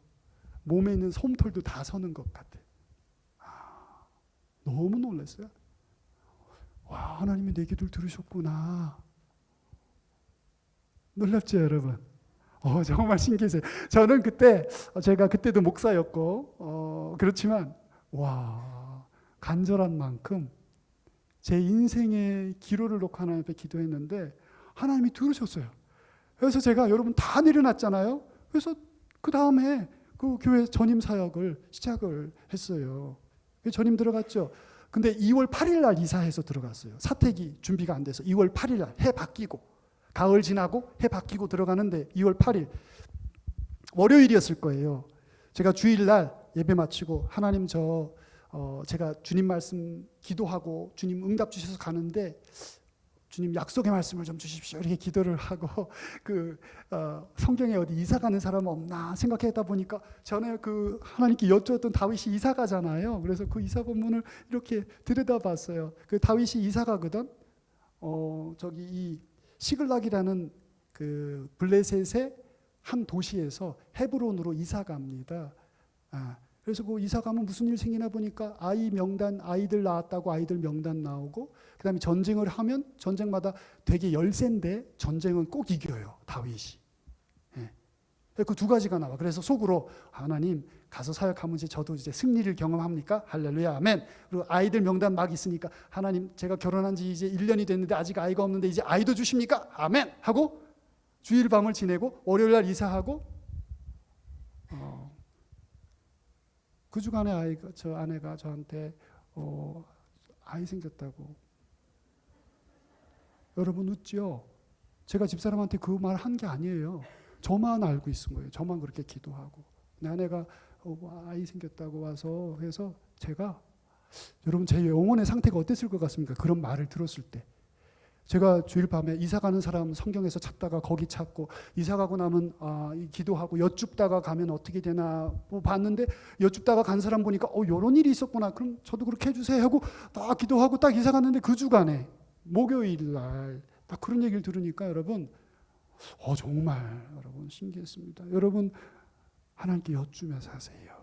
몸에 있는 솜털도 다 서는 것 같아요. 너무 놀랐어요. 와, 하나님이 내 기도를 들으셨구나. 놀랍죠, 여러분? 정말 신기했어요. 저는 그때 제가 그때도 목사였고 그렇지만 와, 간절한 만큼 제 인생의 기로를 놓고 하나님 앞에 기도했는데 하나님이 들으셨어요. 그래서 제가 여러분 다 내려놨잖아요. 그래서 그 다음에 그 교회 전임 사역을 시작을 했어요. 전임 들어갔죠. 근데 2월 8일 날 이사해서 들어갔어요. 사택이 준비가 안 돼서 2월 8일 날 해 바뀌고 가을 지나고 해 바뀌고 들어가는데 2월 8일 월요일이었을 거예요. 제가 주일날 예배 마치고 하나님 제가 주님 말씀 기도하고 주님 응답 주셔서 가는데 주님 약속의 말씀을 좀 주십시오. 이렇게 기도를 하고 성경에 어디 이사 가는 사람 없나 생각했다 보니까 전에 하나님께 여쭈었던 다윗이 이사 가잖아요. 그래서 그 이사 본문을 이렇게 들여다봤어요. 그 다윗이 이사 가거든. 저기 이 시글락이라는 그 블레셋의 한 도시에서 헤브론으로 이사 갑니다. 그래서 그 이사 가면 무슨 일 생기나 보니까 아이들 낳았다고 아이들 명단 나오고 그다음에 전쟁을 하면 전쟁마다 되게 열세인데 전쟁은 꼭 이겨요, 다윗이. 그 두 가지가 나와. 그래서 속으로 하나님 가서 사역하면 저도 이제 승리를 경험합니까? 할렐루야, 아멘. 그리고 아이들 명단 막 있으니까 하나님 제가 결혼한 지 이제 1년이 됐는데 아직 아이가 없는데 이제 아이도 주십니까? 아멘 하고 주일 밤을 지내고 월요일 날 이사하고 그 주간에 저 아내가 저한테 아이 생겼다고. 여러분 웃죠? 제가 집사람한테 그 말 한 게 아니에요. 저만 알고 있은 거예요. 저만 그렇게 기도하고. 내 아내가 아이 생겼다고 와서 해서 제가 여러분 제 영혼의 상태가 어땠을 것 같습니까? 그런 말을 들었을 때. 제가 주일 밤에 이사 가는 사람 성경에서 찾다가 거기 찾고 이사 가고 나면 기도하고 여쭙다가 가면 어떻게 되나 뭐 봤는데 여쭙다가 간 사람 보니까 이런 일이 있었구나. 그럼 저도 그렇게 해주세요 하고 딱 기도하고 딱 이사 갔는데 그 주간에 목요일 날 딱 그런 얘기를 들으니까 여러분 정말 여러분 신기했습니다. 여러분 하나님께 여쭈면서 하세요.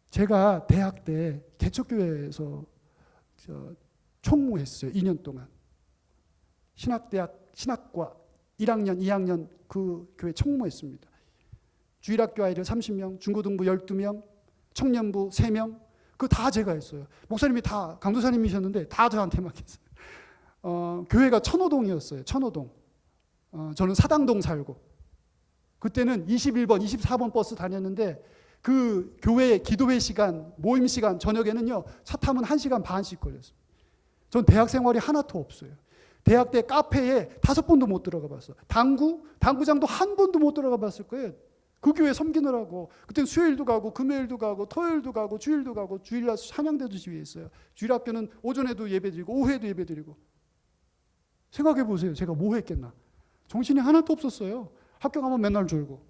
제가 대학 때 개척교회에서 총무했어요. 2년 동안. 신학과 1학년, 2학년 그 교회 총무했습니다. 주일학교 아이들 30명, 중고등부 12명, 청년부 3명, 그거 다 제가 했어요. 목사님이 다 강도사님이셨는데 다 저한테 맡겼어요. 교회가 천호동이었어요. 천호동. 저는 사당동 살고 그때는 21번, 24번 버스 다녔는데 그 교회 기도회 시간, 모임 시간 저녁에는요 차 타면 1시간 반씩 걸렸어요. 전 대학 생활이 하나도 없어요. 대학 때 카페에 5번도 못 들어가 봤어요. 당구장도 한 번도 못 들어가 봤을 거예요. 그 교회 섬기느라고. 그때 수요일도 가고 금요일도 가고 토요일도 가고 주일도 가고, 주일날 찬양대도 지휘했어요. 주일학교는 오전에도 예배드리고 오후에도 예배드리고. 생각해 보세요. 제가 뭐 했겠나. 정신이 하나도 없었어요. 학교 가면 맨날 졸고,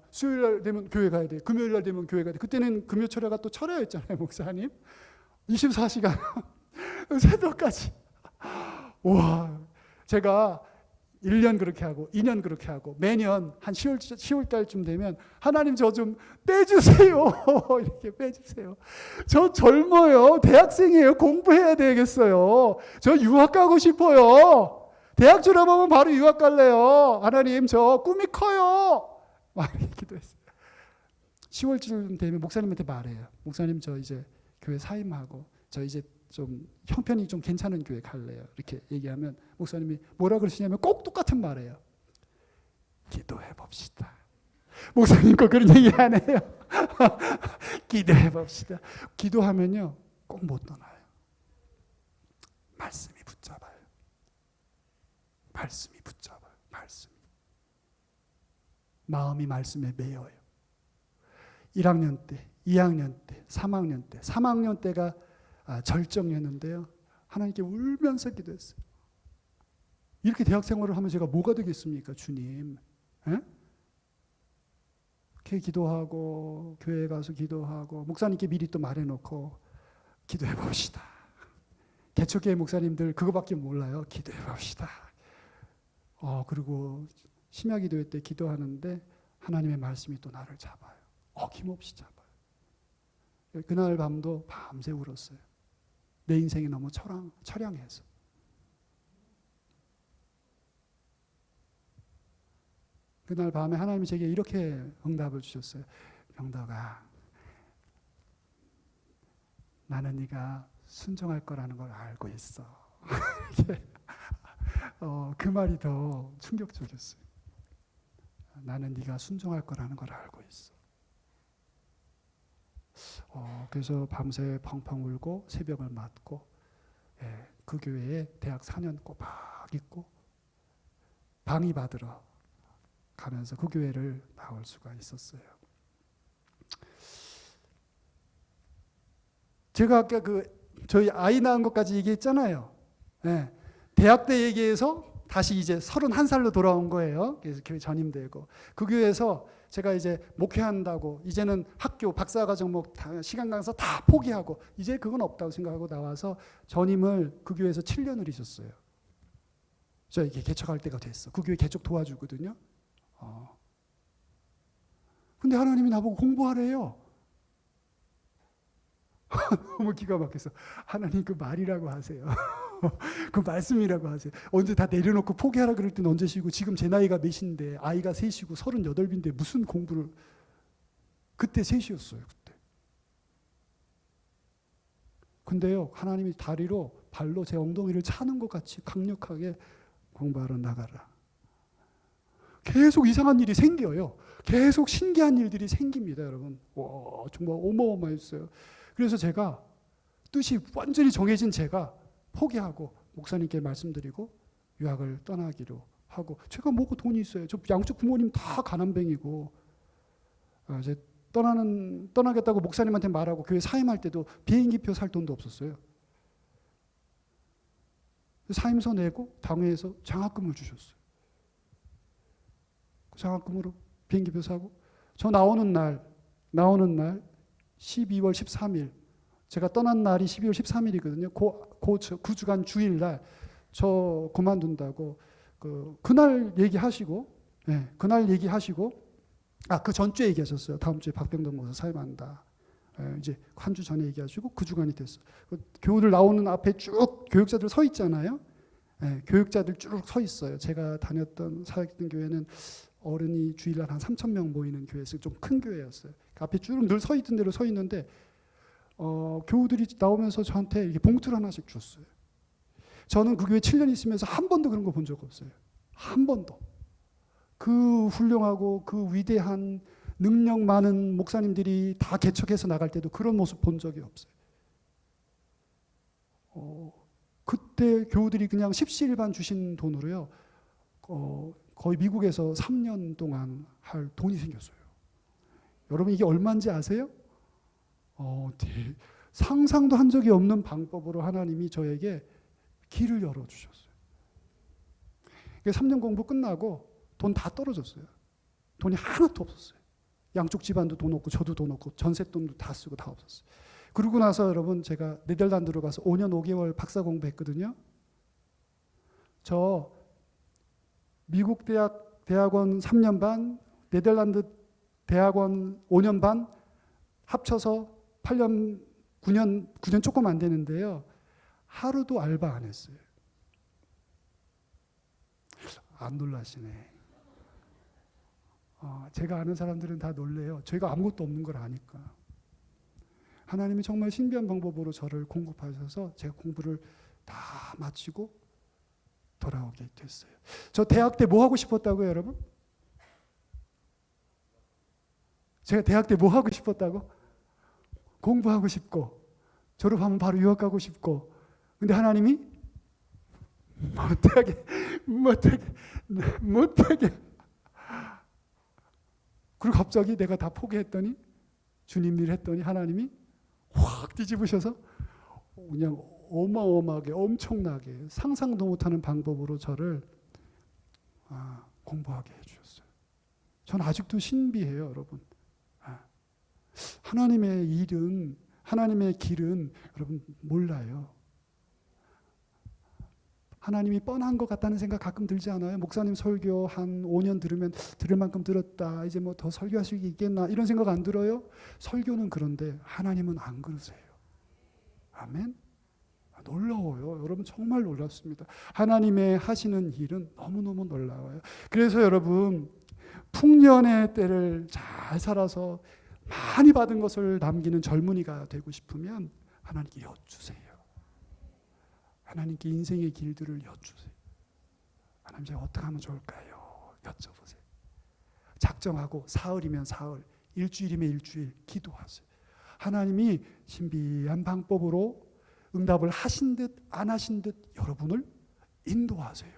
수요일날 되면 교회 가야 돼, 금요일날 되면 교회 가야 돼. 그때는 금요철야가 또 철야였잖아요, 목사님. 24시간 새벽까지. 와, 제가 1년 그렇게 하고 2년 그렇게 하고 매년 한 10월 달쯤 되면 하나님 저 좀 빼주세요. 이렇게 빼주세요. 저 젊어요. 대학생이에요. 공부해야 되겠어요. 저 유학 가고 싶어요. 대학 졸업하면 바로 유학 갈래요. 하나님 저 꿈이 커요. 막 이렇게 기도했어요. 10월쯤 되면 목사님한테 말해요. 목사님 저 이제 교회 사임하고 저 이제 좀 형편이 좀 괜찮은 교회 갈래요. 이렇게 얘기하면 목사님이 뭐라 그러시냐면 꼭 똑같은 말이에요. 기도해 봅시다. 목사님 꼭 그런 얘기 안 해요. 기도해 봅시다. 기도하면요 꼭 못 떠나요. 말씀이 붙잡아요. 말씀이 붙잡아요. 말씀이. 마음이 말씀에 매여요. 1학년 때, 2학년 때, 3학년 때, 3학년 때가 절정이었는데요. 하나님께 울면서 기도했어요. 이렇게 대학 생활을 하면 제가 뭐가 되겠습니까, 주님? 에? 이렇게 기도하고 교회에 가서 기도하고 목사님께 미리 또 말해놓고 기도해 봅시다. 개척교회 목사님들 그거밖에 몰라요. 기도해 봅시다. 그리고 심야 기도회 때 기도하는데 하나님의 말씀이 또 나를 잡아요. 어김없이 잡아요. 그날 밤도 밤새 울었어요. 내 인생이 너무 처량해서. 그날 밤에 하나님이 제게 이렇게 응답을 주셨어요. 병덕아, 나는 네가 순종할 거라는 걸 알고 있어. 그 말이 더 충격적이었어요. 나는 네가 순종할 거라는 걸 알고 있어. 그래서 밤새 펑펑 울고 새벽을 맞고, 그 교회에 대학 4년 꼬박 있고 방위 받으러 가면서 그 교회를 나올 수가 있었어요. 제가 아까 저희 아이 낳은 것까지 얘기했잖아요. 대학 때 얘기해서 다시 이제 31살로 돌아온 거예요. 그래서 교회 전임되고 그 교회에서 제가 이제 목회한다고 이제는 학교 박사과정 시간 강사 다 포기하고 이제 그건 없다고 생각하고 나와서 전임을 그 교회에서 7년을 있었어요. 저 이게 개척할 때가 됐어. 그 교회 개척 도와주거든요. 근데 하나님이 나보고 공부하래요. 너무 기가 막혀서 하나님 그 말이라고 하세요. 그 말씀이라고 하세요. 언제 다 내려놓고 포기하라 그럴 땐 언제시고 지금 제 나이가 몇인데 아이가 셋이고 38인데 무슨 공부를. 그때 셋이었어요. 그때. 근데요 하나님이 다리로 발로 제 엉덩이를 차는 것 같이 강력하게 공부하러 나가라. 계속 이상한 일이 생겨요. 계속 신기한 일들이 생깁니다, 여러분. 와, 정말 어마어마했어요. 그래서 제가 뜻이 완전히 정해진 제가 포기하고 목사님께 말씀드리고 유학을 떠나기로 하고, 제가 뭐고 돈이 있어요. 저 양쪽 부모님 다 가난뱅이고, 이제 떠나겠다고 목사님한테 말하고 교회 사임할 때도 비행기표 살 돈도 없었어요. 사임서 내고 당회에서 장학금을 주셨어요. 그 장학금으로 비행기표 사고, 저 나오는 날 12월 13일, 제가 떠난 날이 12월 13일이거든요. 그 주간 주일날 저 그만둔다고 그날 얘기하시고, 그날 얘기하시고, 그 전주에 얘기하셨어요. 다음 주에 박병덕 목사 사임한다. 이제 한 주 전에 얘기하시고 그 주간이 됐어. 교우들 나오는 앞에 쭉 교육자들 서 있잖아요. 교육자들 쭉 서 있어요. 제가 다녔던 사역했던 교회는 어른이 주일날 한 3,000명 모이는 교회였어요. 좀 큰 교회였어요. 그 앞에 쭉 늘 서 있던 대로 서 있는데 교우들이 나오면서 저한테 이렇게 봉투를 하나씩 줬어요. 저는 그 교회 7년 있으면서 한 번도 그런 거 본 적 없어요. 한 번도. 그 훌륭하고 그 위대한 능력 많은 목사님들이 다 개척해서 나갈 때도 그런 모습 본 적이 없어요. 그때 교우들이 그냥 십시일반 주신 돈으로요. 거의 미국에서 3년 동안 할 돈이 생겼어요. 여러분 이게 얼마인지 아세요? 상상도 한 적이 없는 방법으로 하나님이 저에게 길을 열어주셨어요. 3년 공부 끝나고 돈 다 떨어졌어요. 돈이 하나도 없었어요. 양쪽 집안도 돈 없고 저도 돈 없고 전세돈도 다 쓰고 다 없었어요. 그러고 나서 여러분 제가 네덜란드로 가서 5년 5개월 박사 공부했거든요. 저 미국 대학원 3년 반, 네덜란드 대학원 5년 반 합쳐서 8년, 9년 조금 안 되는데요. 하루도 알바 안 했어요. 안 놀라시네. 제가 아는 사람들은 다 놀래요. 제가 아무것도 없는 걸 아니까. 하나님이 정말 신비한 방법으로 저를 공급하셔서 제가 공부를 다 마치고 돌아오게 됐어요. 저 대학 때 뭐 하고 싶었다고요, 여러분? 제가 대학 때 뭐 하고 싶었다고? 공부하고 싶고 졸업하면 바로 유학 가고 싶고, 근데 하나님이 못하게 그리고 갑자기 내가 다 포기했더니 주님 일 했더니 하나님이 확 뒤집으셔서 그냥 어마어마하게 엄청나게 상상도 못하는 방법으로 저를 공부하게 해주셨어요. 전 아직도 신비해요, 여러분. 하나님의 일은, 하나님의 길은 여러분 몰라요. 하나님이 뻔한 것 같다는 생각 가끔 들지 않아요? 목사님 설교 한 5년 들으면 들을 만큼 들었다, 이제 뭐 더 설교하실 게 있겠나, 이런 생각 안 들어요? 설교는 그런데 하나님은 안 그러세요. 아멘? 놀라워요. 여러분 정말 놀랍습니다. 하나님의 하시는 일은 너무너무 놀라워요. 그래서 여러분 풍년의 때를 잘 살아서 많이 받은 것을 남기는 젊은이가 되고 싶으면 하나님께 여쭈세요. 하나님께 인생의 길들을 여쭈세요. 하나님 제가 어떻게 하면 좋을까요? 여쭤보세요. 작정하고 사흘이면 사흘, 일주일이면 일주일 기도하세요. 하나님이 신비한 방법으로 응답을 하신 듯 안 하신 듯 여러분을 인도하세요.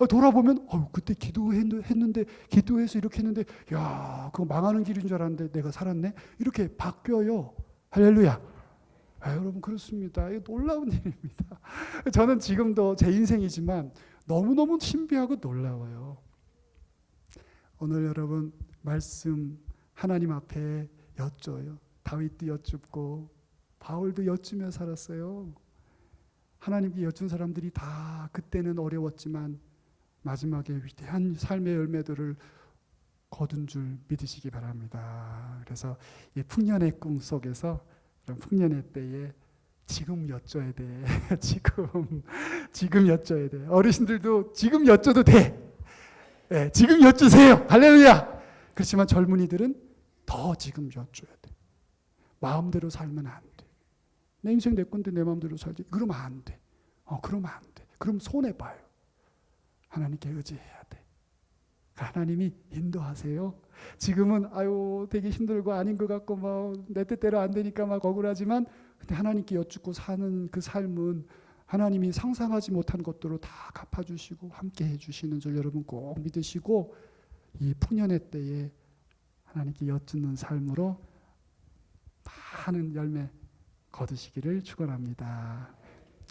돌아보면 그때 기도했는데 기도해서 이렇게 했는데 야 그거 망하는 길인 줄 알았는데 내가 살았네, 이렇게 바뀌어요. 할렐루야. 여러분 그렇습니다. 이거 놀라운 일입니다. 저는 지금도 제 인생이지만 너무너무 신비하고 놀라워요. 오늘 여러분 말씀 하나님 앞에 여쭤요. 다윗도 여쭙고 바울도 여쭈며 살았어요. 하나님께 여쭌 사람들이 다 그때는 어려웠지만 마지막에 위대한 삶의 열매들을 거둔 줄 믿으시기 바랍니다. 그래서 이 풍년의 꿈 속에서 풍년의 때에 지금 여쭤야 돼. 지금 여쭤야 돼. 어르신들도 지금 여쭤도 돼. 네, 지금 여쭈세요. 할렐루야. 그렇지만 젊은이들은 더 지금 여쭤야 돼. 마음대로 살면 안 돼. 내 인생 내 건데 내 마음대로 살지. 그러면 안 돼. 그러면 안 돼. 그럼 손해봐요. 하나님께 의지해야 돼. 하나님이 인도하세요. 지금은 되게 힘들고 아닌 것 같고 내 뜻대로 안 되니까 억울하지만 근데 하나님께 여쭙고 사는 그 삶은 하나님이 상상하지 못한 것들로 다 갚아주시고 함께 해주시는 줄 여러분 꼭 믿으시고 이 풍년의 때에 하나님께 여쭙는 삶으로 많은 열매 거두시기를 축원합니다.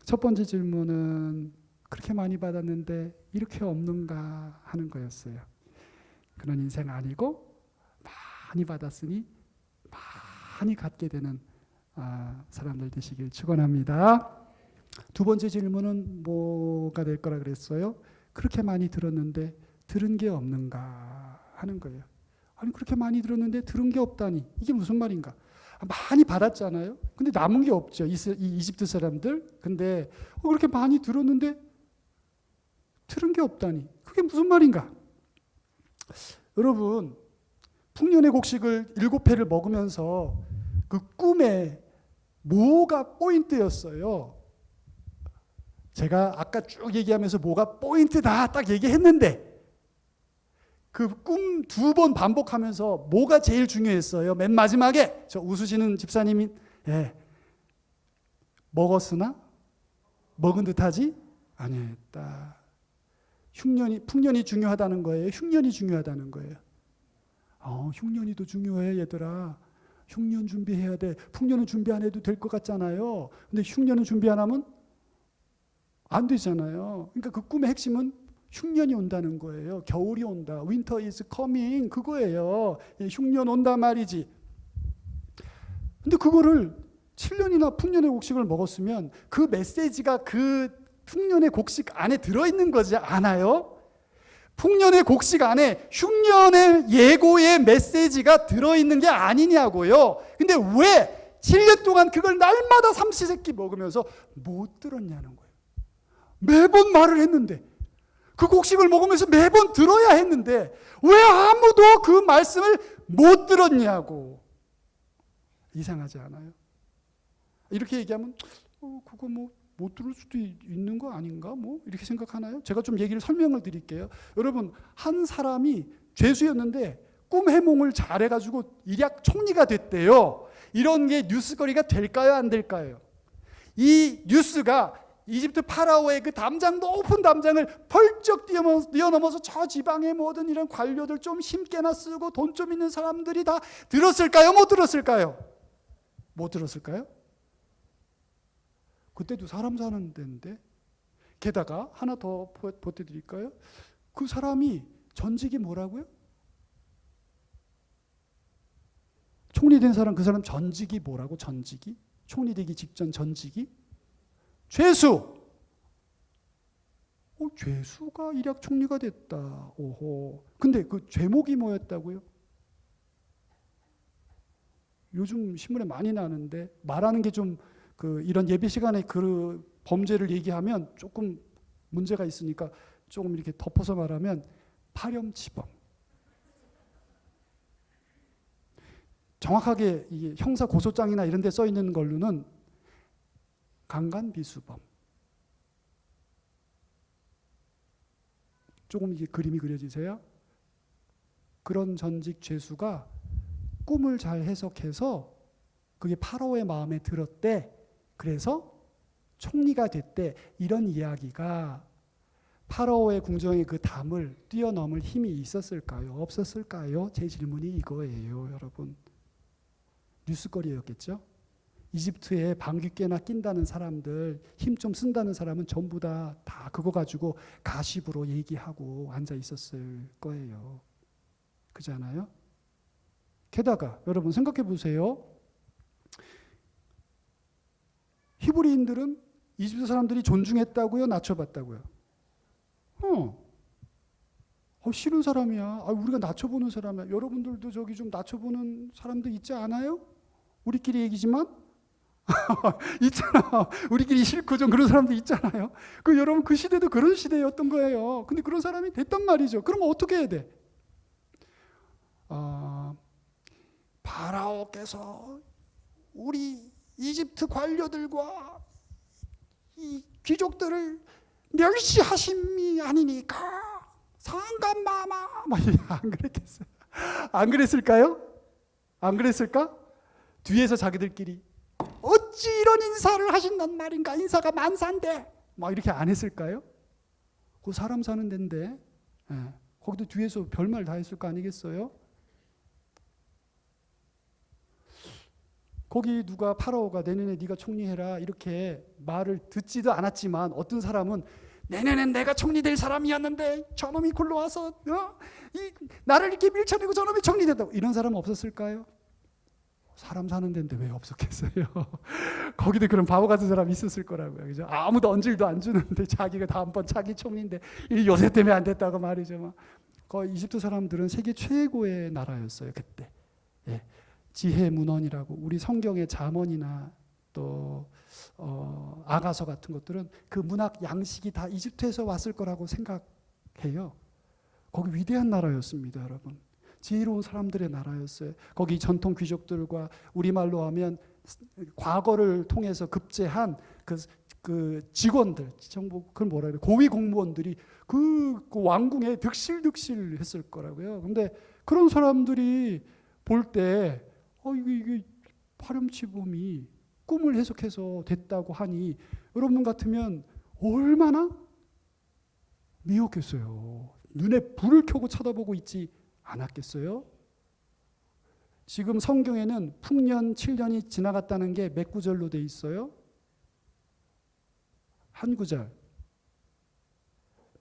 첫 번째 질문은 그렇게 많이 받았는데 이렇게 없는가 하는 거였어요. 그런 인생 아니고 많이 받았으니 많이 갖게 되는 사람들 되시길 축원합니다. 두 번째 질문은 뭐가 될 거라 그랬어요? 그렇게 많이 들었는데 들은 게 없는가 하는 거예요. 아니 그렇게 많이 들었는데 들은 게 없다니 이게 무슨 말인가? 많이 받았잖아요. 근데 남은 게 없죠. 이 이집트 사람들. 근데 그렇게 많이 들었는데 들은 게 없다니 그게 무슨 말인가? 여러분 풍년의 곡식을 7회를 먹으면서 그 꿈에 뭐가 포인트였어요? 제가 아까 쭉 얘기하면서 뭐가 포인트다 딱 얘기했는데 그 꿈 2번 반복하면서 뭐가 제일 중요했어요? 맨 마지막에 저 웃으시는 집사님이 먹었으나 먹은 듯하지 아니했다. 풍년이 중요하다는 거예요? 흉년이 중요하다는 거예요? 흉년이 더 중요해, 얘들아. 흉년 준비해야 돼. 풍년은 준비 안 해도 될 것 같잖아요. 근데 흉년은 준비 안 하면 안 되잖아요. 그러니까 그 꿈의 핵심은 흉년이 온다는 거예요. 겨울이 온다. Winter is coming. 그거예요. 흉년 온다 말이지. 근데 그거를 7년이나 풍년의 곡식을 먹었으면 그 메시지가 그 풍년의 곡식 안에 들어있는 거지 않아요? 풍년의 곡식 안에 흉년의 예고의 메시지가 들어있는 게 아니냐고요. 근데 왜 7년 동안 그걸 날마다 삼시세끼 먹으면서 못 들었냐는 거예요. 매번 말을 했는데, 그 곡식을 먹으면서 매번 들어야 했는데 왜 아무도 그 말씀을 못 들었냐고. 이상하지 않아요? 이렇게 얘기하면 그거 못 들을 수도 있는 거 아닌가? 이렇게 생각하나요? 제가 좀 얘기를 설명을 드릴게요. 여러분, 한 사람이 죄수였는데 꿈 해몽을 잘해가지고 일약 총리가 됐대요. 이런 게 뉴스거리가 될까요? 안 될까요? 이 뉴스가 이집트 파라오의 그 담장, 높은 담장을 펄쩍 뛰어넘어서 저 지방의 모든 이런 관료들, 좀 힘께나 쓰고 돈 좀 있는 사람들이 다 들었을까요? 못 들었을까요? 못 들었을까요? 그때도 사람 사는 데인데. 게다가 하나 더 보태드릴까요? 그 사람이 전직이 뭐라고요? 총리 된 사람, 그 사람 전직이 뭐라고? 전직이? 총리 되기 직전 전직이? 죄수. 죄수가 일약 총리가 됐다. 오호. 근데 그 죄목이 뭐였다고요? 요즘 신문에 많이 나는데, 말하는 게 좀 이런 예배 시간에 그 범죄를 얘기하면 조금 문제가 있으니까 조금 이렇게 덮어서 말하면 파렴치범. 정확하게 이게 형사 고소장이나 이런 데 써 있는 걸로는 강간비수범. 조금 이게 그림이 그려지세요? 그런 전직 죄수가 꿈을 잘 해석해서 그게 파라오의 마음에 들었대. 그래서 총리가 됐대. 이런 이야기가 파라오의 궁정의 그 담을 뛰어넘을 힘이 있었을까요? 없었을까요? 제 질문이 이거예요, 여러분. 뉴스거리였겠죠? 이집트에 방귀깨나 낀다는 사람들, 힘 좀 쓴다는 사람은 전부 다 그거 가지고 가십으로 얘기하고 앉아 있었을 거예요. 그렇잖아요? 게다가 여러분 생각해 보세요. 히브리인들은 이집트 사람들이 존중했다고요? 낮춰봤다고요? 싫은 사람이야. 우리가 낮춰보는 사람이야. 여러분들도 저기 좀 낮춰보는 사람들 있지 않아요? 우리끼리 얘기지만 있잖아. 우리끼리 싫고 좀 그런 사람도 있잖아요. 여러분 그 시대도 그런 시대였던 거예요. 근데 그런 사람이 됐단 말이죠. 그러면 어떻게 해야 돼? 파라오께서 우리 이집트 관료들과 이 귀족들을 멸시하심이 아니니까 상감마마. 안 그랬겠어요? 안 그랬을까요? 안 그랬을까? 뒤에서 자기들끼리 어찌 이런 인사를 하신단 말인가? 인사가 만사인데. 이렇게 안 했을까요? 그 사람 사는 데인데. 거기도 뒤에서 별말 다 했을 거 아니겠어요? 거기 누가 파라오가 내년에 네가 총리해라 이렇게 말을 듣지도 않았지만 어떤 사람은 내년엔 내가 총리 될 사람이었는데 저놈이 굴러와서 나를 이렇게 밀쳐내고 저놈이 총리 됐다고. 이런 사람은 없었을까요? 사람 사는 데인데 왜 없었겠어요? 거기도 그런 바보 같은 사람이 있었을 거라고요. 그죠? 아무도 언질도 안 주는데 자기가 다음번 자기 총리인데 요새 때문에 안 됐다고 말이죠. 거의 이집트 사람들은 세계 최고의 나라였어요. 그때. 지혜 문헌이라고 우리 성경의 잠언이나 또 아가서 같은 것들은 그 문학 양식이 다 이집트에서 왔을 거라고 생각해요. 거기 위대한 나라였습니다, 여러분. 지혜로운 사람들의 나라였어요. 거기 전통 귀족들과 우리말로 하면 과거를 통해서 급제한 그 직원들, 정부 그걸 뭐라 그래? 고위 공무원들이 그 왕궁에 득실득실 했을 거라고요. 근데 그런 사람들이 볼 때 이게 파렴치범이 꿈을 해석해서 됐다고 하니 여러분 같으면 얼마나 미웠겠어요. 눈에 불을 켜고 쳐다보고 있지 않았겠어요? 지금 성경에는 풍년 7년이 지나갔다는 게 몇 구절로 돼 있어요? 한 구절.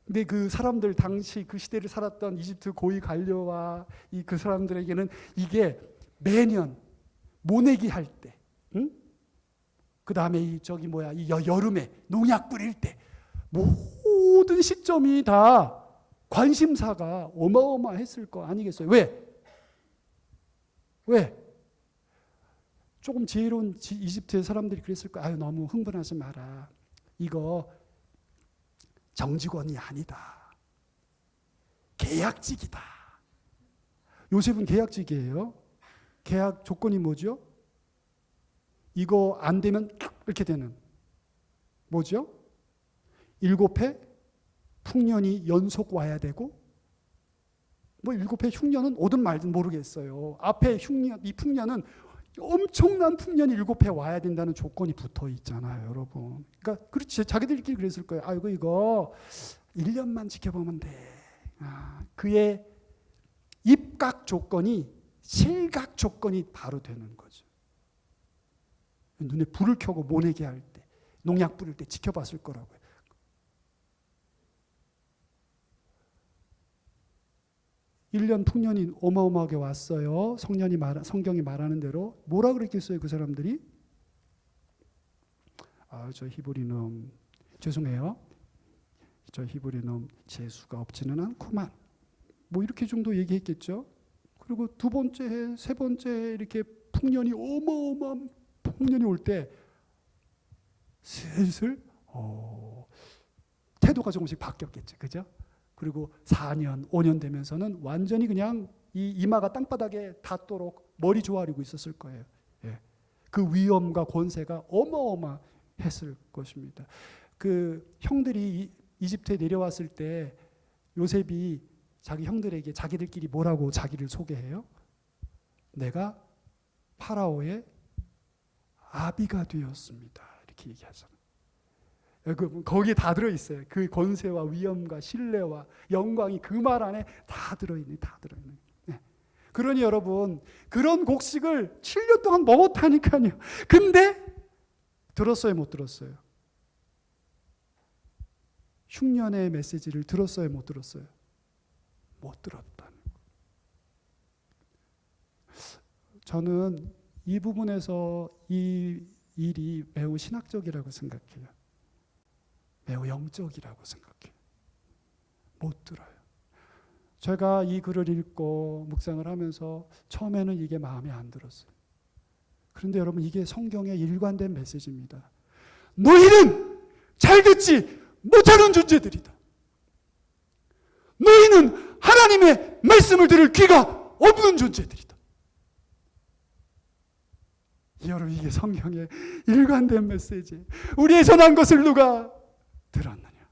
근데 그 사람들 당시 그 시대를 살았던 이집트 고위 관료와 그 사람들에게는 이게 매년 모내기 할 때, 응? 그 다음에 이 여름에 농약 뿌릴 때 모든 시점이 다 관심사가 어마어마했을 거 아니겠어요? 왜? 조금 지혜로운 이집트의 사람들이 그랬을 거예요. 아유, 너무 흥분하지 마라. 이거 정직원이 아니다. 계약직이다. 요셉은 계약직이에요. 계약 조건이 뭐죠? 이거 안 되면 이렇게 되는 뭐죠? 7해 풍년이 연속 와야 되고, 뭐 7해 흉년은 오든 말든 모르겠어요. 앞에 이 풍년은 엄청난 풍년이 7해 와야 된다는 조건이 붙어 있잖아요, 여러분. 그러니까 그렇지, 자기들끼리 그랬을 거예요. 아이고 이거 1년만 지켜보면 돼. 그의 입각 조건이 실각 조건이 바로 되는 거죠. 눈에 불을 켜고 모내게 할 때, 농약 뿌릴 때 지켜봤을 거라고요. 일 년 풍년이 어마어마하게 왔어요. 성경이 말하는 대로. 뭐라 그랬겠어요, 그 사람들이? 저 히브리놈, 죄송해요. 저 히브리놈 재수가 없지는 않구만. 뭐 이렇게 정도 얘기했겠죠. 그리고 두 번째 해, 세 번째 해 이렇게 풍년이 어마어마한 풍년이 올 때 슬슬 태도가 조금씩 바뀌었겠죠. 그죠? 그리고 4년, 5년 되면서는 완전히 그냥 이 이마가 땅바닥에 닿도록 머리 조아리고 있었을 거예요. 예. 그 위엄과 권세가 어마어마했을 것입니다. 그 형들이 이집트에 내려왔을 때 요셉이 자기 형들에게 자기들끼리 뭐라고 자기를 소개해요? 내가 파라오의 아비가 되었습니다. 이렇게 얘기하잖아요. 거기에 다 들어있어요. 그 권세와 위엄과 신뢰와 영광이 그 말 안에 다 들어있는. 네. 그러니 여러분, 그런 곡식을 7년 동안 먹었다니까요. 근데 들었어요, 못 들었어요? 흉년의 메시지를 들었어요, 못 들었어요? 못 들었다는 거예요. 저는 이 부분에서 이 일이 매우 신학적이라고 생각해요. 매우 영적이라고 생각해요. 못 들어요. 제가 이 글을 읽고 묵상을 하면서 처음에는 이게 마음에 안 들었어요. 그런데 여러분, 이게 성경의 일관된 메시지입니다. 너희는 잘 듣지 못하는 존재들이다. 너희는 하나님의 말씀을 들을 귀가 없는 존재들이다. 여러분, 이게 성경의 일관된 메시지. 우리의 전한 것을 누가 들었느냐?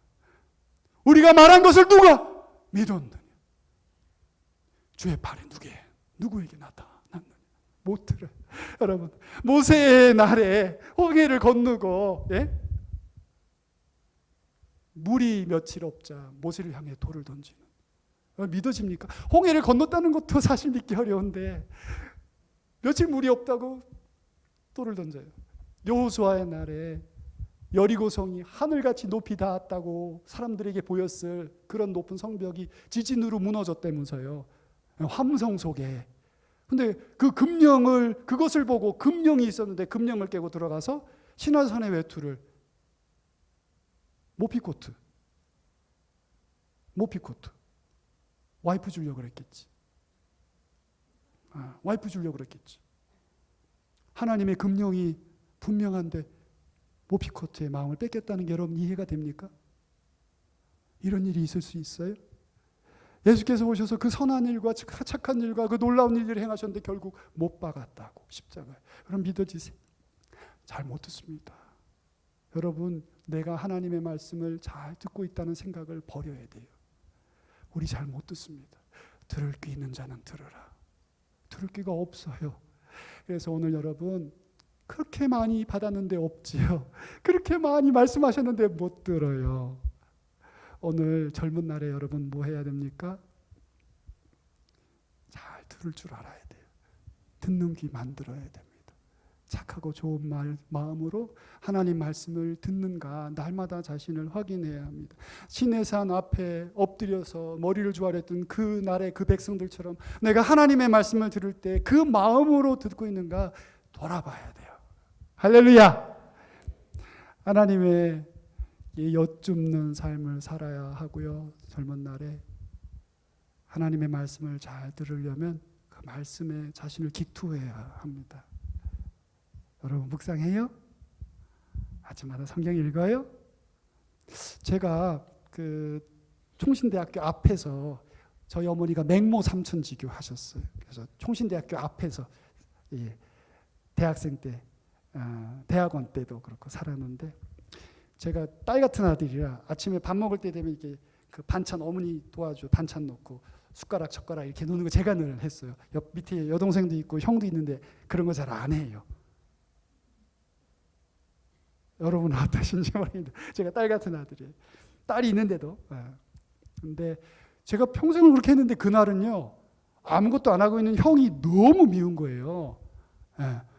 우리가 말한 것을 누가 믿었느냐? 주의 팔이 누구에게 나타났느냐? 못 들어요. 여러분, 모세의 날에 홍해를 건너고, 물이 며칠 없자 모세를 향해 돌을 던지는, 믿어집니까? 홍해를 건넜다는 것도 사실 믿기 어려운데 며칠 물이 없다고 돌을 던져요. 여호수아의 날에 여리고성이 하늘같이 높이 닿았다고 사람들에게 보였을 그런 높은 성벽이 지진으로 무너졌다면서요. 함성 속에. 근데 그 금령을, 그것을 보고 금령이 있었는데 금령을 깨고 들어가서 시나산의 외투를 모피코트 와이프 주려고 그랬겠지. 와이프 주려고 그랬겠지. 하나님의 금령이 분명한데 모피코트의 마음을 뺏겼다는 게 여러분 이해가 됩니까? 이런 일이 있을 수 있어요? 예수께서 오셔서 그 선한 일과 착한 일과 그 놀라운 일들을 행하셨는데 결국 못 박았다고, 십자가에. 그럼 믿어지세요? 잘 못 듣습니다. 여러분, 내가 하나님의 말씀을 잘 듣고 있다는 생각을 버려야 돼요. 우리 잘 못 듣습니다. 들을 귀 있는 자는 들으라. 들을 귀가 없어요. 그래서 오늘 여러분, 그렇게 많이 받았는데 없지요. 그렇게 많이 말씀하셨는데 못 들어요. 오늘 젊은 날에 여러분 뭐 해야 됩니까? 잘 들을 줄 알아야 돼요. 듣는 귀 만들어야 됩니다. 착하고 좋은 마음으로 하나님 말씀을 듣는가 날마다 자신을 확인해야 합니다. 시내산 앞에 엎드려서 머리를 조아렸던 그 날의 그 백성들처럼 내가 하나님의 말씀을 들을 때 그 마음으로 듣고 있는가 돌아봐야 돼요. 할렐루야! 하나님의 여쭙는 삶을 살아야 하고요. 젊은 날에 하나님의 말씀을 잘 들으려면 그 말씀에 자신을 기투해야 합니다. 여러분 묵상해요? 아침마다 성경 읽어요? 제가 그 총신대학교 앞에서 저희 어머니가 맹모 삼천지교 하셨어요. 그래서 총신대학교 앞에서 대학생 때, 대학원 때도 그렇고 살았는데 제가 딸 같은 아들이라 아침에 밥 먹을 때 되면 이렇게 그 반찬 어머니 도와줘 반찬 넣고 숟가락 젓가락 이렇게 놓는 거 제가 늘 했어요. 옆 밑에 여동생도 있고 형도 있는데 그런 거 잘 안 해요. 여러분은 어떠신지 모르겠는데 제가 딸 같은 아들이에요. 딸이 있는데도. 근데 제가 평생을 그렇게 했는데 그날은요. 아무것도 안 하고 있는 형이 너무 미운 거예요.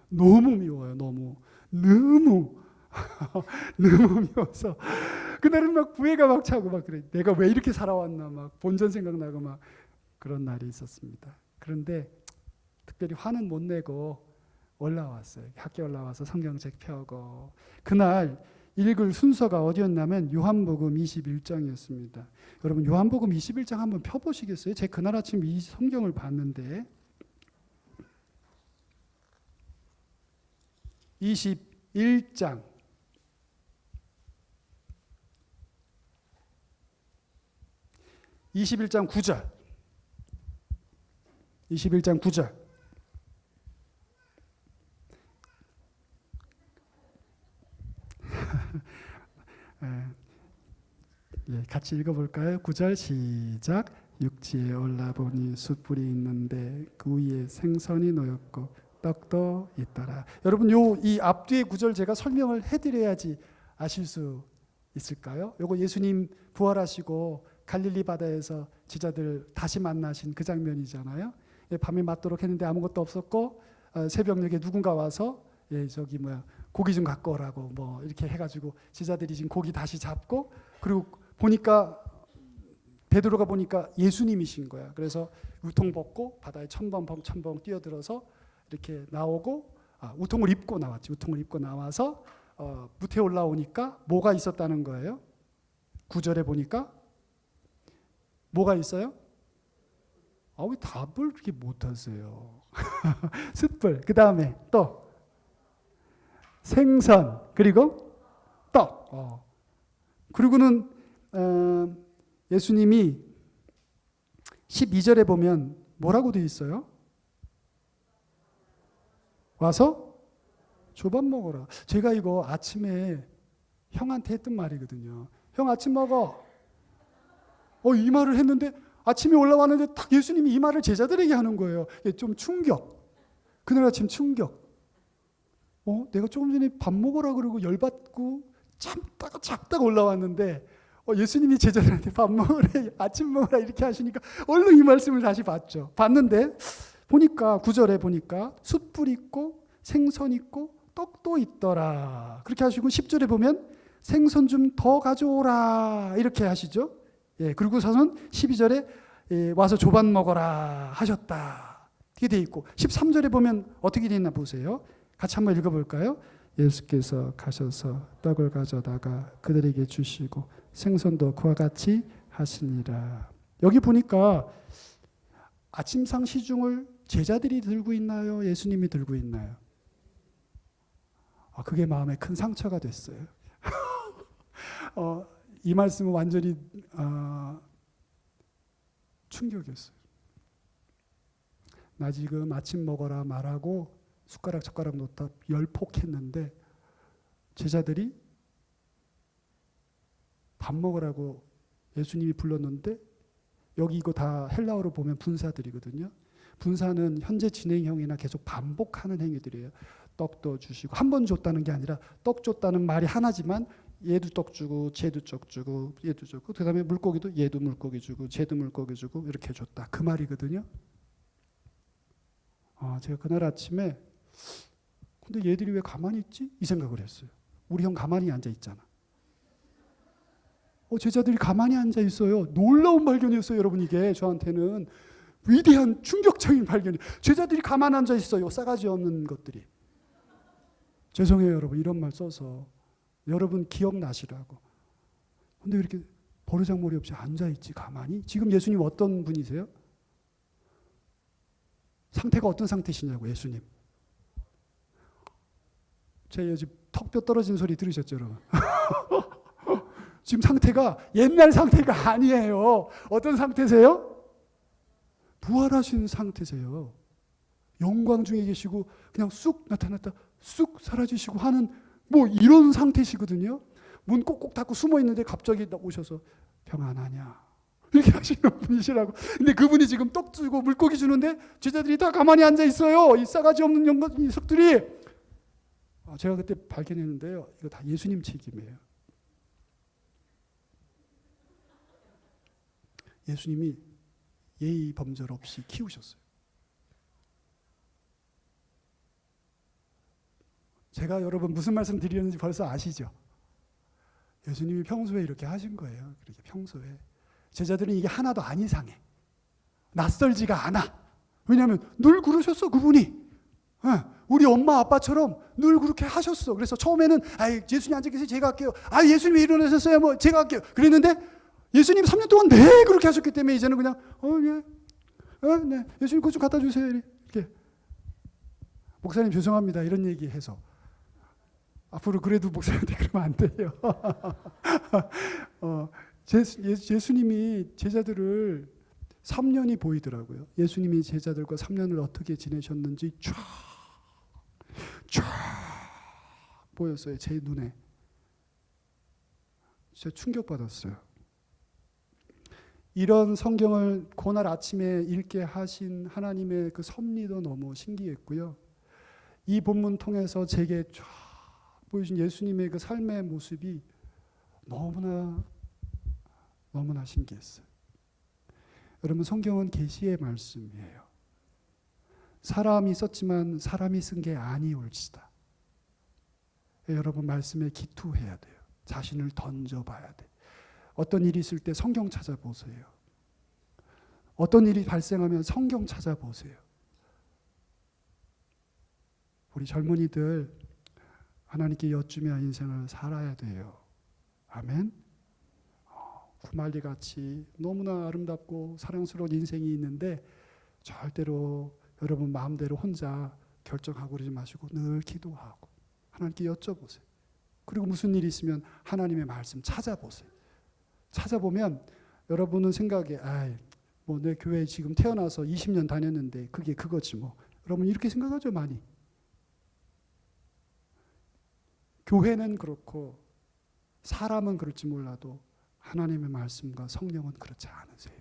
너무 미워요. 너무 너무 미워서 그날은 막 부해가 막 차고 막 그래. 내가 왜 이렇게 살아왔나 막 본전 생각나고 막 그런 날이 있었습니다. 그런데 특별히 화는 못 내고 올라왔어요. 학교에 올라와서 성경책 펴고 그날 읽을 순서가 어디였냐면 요한복음 21장이었습니다. 여러분 요한복음 21장 한번 펴보시겠어요? 제가 그날 아침 이 성경을 봤는데 21장 9절 21장 9절 같이 읽어볼까요? 9절 시작. 육지에 올라보니 숯불이 있는데 그 위에 생선이 놓였고 떡도 있더라. 여러분 이 앞뒤의 구절 제가 설명을 해드려야지 아실 수 있을까요? 요거 예수님 부활하시고 갈릴리 바다에서 제자들 다시 만나신 그 장면이잖아요. 밤에 맞도록 했는데 아무것도 없었고 새벽녘에 누군가 와서 고기 좀 갖고 오라고 뭐 이렇게 해가지고 제자들이 지금 고기 다시 잡고 그리고 보니까 베드로가 보니까 예수님이신 거야. 그래서 우통 벗고 바다에 첨벙 뛰어들어서 이렇게 나오고 우통을 입고 나왔지. 우통을 입고 나와서 무태 올라오니까 뭐가 있었다는 거예요? 9절에 보니까 뭐가 있어요? 왜 답을 그렇게 못하세요? 숯불, 그 다음에 또 생선, 그리고 떡. 그리고는 예수님이 12절에 보면 뭐라고 되어 있어요? 와서 조밥 먹어라. 제가 이거 아침에 형한테 했던 말이거든요. 형 아침 먹어. 이 말을 했는데 아침에 올라왔는데 딱 예수님이 이 말을 제자들에게 하는 거예요. 좀 충격. 그날 아침 충격. 내가 조금 전에 밥 먹으라 그러고 열받고 참다가 작다가 올라왔는데 예수님이 제자들한테 밥 먹으래, 아침 먹으라 이렇게 하시니까 얼른 이 말씀을 다시 봤는데 보니까 9절에 보니까 숯불 있고 생선 있고 떡도 있더라. 그렇게 하시고 10절에 보면 생선 좀 더 가져오라 이렇게 하시죠. 그리고서는 12절에 와서 조밥 먹어라 하셨다. 이게 돼 있고 13절에 보면 어떻게 돼 있나 보세요. 같이 한번 읽어볼까요? 예수께서 가셔서 떡을 가져다가 그들에게 주시고 생선도 그와 같이 하시니라. 여기 보니까 아침상 시중을 제자들이 들고 있나요? 예수님이 들고 있나요? 그게 마음에 큰 상처가 됐어요. 이 말씀은 완전히 충격이었어요. 나 지금 아침 먹어라 말하고 숟가락 젓가락 놓다 열폭했는데 제자들이 밥 먹으라고 예수님이 불렀는데 여기 이거 다 헬라어로 보면 분사들이거든요. 분사는 현재 진행형이나 계속 반복하는 행위들이에요. 떡도 주시고 한 번 줬다는 게 아니라 떡 줬다는 말이 하나지만 얘도 떡 주고 쟤도 떡 주고 얘도 주고 그다음에 물고기도 얘도 물고기 주고 쟤도 물고기 주고 이렇게 줬다. 그 말이거든요. 제가 그날 아침에 근데 얘들이 왜 가만히 있지? 이 생각을 했어요. 우리 형 가만히 앉아 있잖아. 제자들이 가만히 앉아 있어요. 놀라운 발견이었어요, 여러분. 이게 저한테는 위대한 충격적인 발견이. 제자들이 가만히 앉아 있어요. 싸가지 없는 것들이. 죄송해요, 여러분. 이런 말 써서. 여러분 기억나시라고. 근데 왜 이렇게 버르장머리 없이 앉아 있지 가만히? 지금 예수님 어떤 분이세요? 상태가 어떤 상태시냐고, 예수님. 제 요즘 턱뼈 떨어진 소리 들으셨죠, 여러분? 지금 상태가 옛날 상태가 아니에요. 어떤 상태세요? 부활하신 상태세요. 영광 중에 계시고 그냥 쑥 나타났다 쑥 사라지시고 하는 뭐 이런 상태시거든요. 문 꼭꼭 닫고 숨어 있는데 갑자기 오셔서 평안하냐 이렇게 하시는 분이시라고. 근데 그분이 지금 떡 주고 물고기 주는데 제자들이 다 가만히 앉아 있어요. 이 싸가지 없는 녀석들이. 제가 그때 발견했는데요. 이거 다 예수님 책임이에요. 예수님이 예의 범절 없이 키우셨어요. 제가 여러분 무슨 말씀 드리는지 벌써 아시죠? 예수님이 평소에 이렇게 하신 거예요. 그렇게 평소에. 제자들은 이게 하나도 안 이상해. 낯설지가 않아. 왜냐하면 늘 그러셨어, 그분이. 우리 엄마 아빠처럼 늘 그렇게 하셨어. 그래서 처음에는 예수님 앉아 계세요. 제가 할게요. 예수님이 일어나셨어요. 뭐 제가 할게요. 그랬는데 예수님 3년 동안 그렇게 하셨기 때문에 이제는 그냥 네. 예수님 그것 좀 갖다 주세요. 이렇게. 목사님 죄송합니다. 이런 얘기해서. 앞으로 그래도 목사님한테 그러면 안 돼요. 예수님이 제자들을 3년이 보이더라고요. 예수님이 제자들과 3년을 어떻게 지내셨는지 쫙 보였어요. 제 눈에. 진짜 충격받았어요. 이런 성경을 그날 아침에 읽게 하신 하나님의 그 섭리도 너무 신기했고요. 이 본문 통해서 제게 쫙 보여준 예수님의 그 삶의 모습이 너무나 신기했어요. 여러분, 성경은 계시의 말씀이에요. 사람이 썼지만 사람이 쓴 게 아니올지다. 여러분, 말씀에 기투해야 돼요. 자신을 던져봐야 돼. 어떤 일이 있을 때 성경 찾아보세요. 어떤 일이 발생하면 성경 찾아보세요. 우리 젊은이들 하나님께 여쭈며 인생을 살아야 돼요. 아멘. 구말리 같이 너무나 아름답고 사랑스러운 인생이 있는데 절대로 여러분 마음대로 혼자 결정하고 그러지 마시고 늘 기도하고 하나님께 여쭤보세요. 그리고 무슨 일이 있으면 하나님의 말씀 찾아보세요. 찾아보면 여러분은 생각에 뭐 내 교회 지금 태어나서 20년 다녔는데 그게 그거지 뭐. 여러분 이렇게 생각하죠, 많이. 교회는 그렇고 사람은 그럴지 몰라도 하나님의 말씀과 성령은 그렇지 않으세요.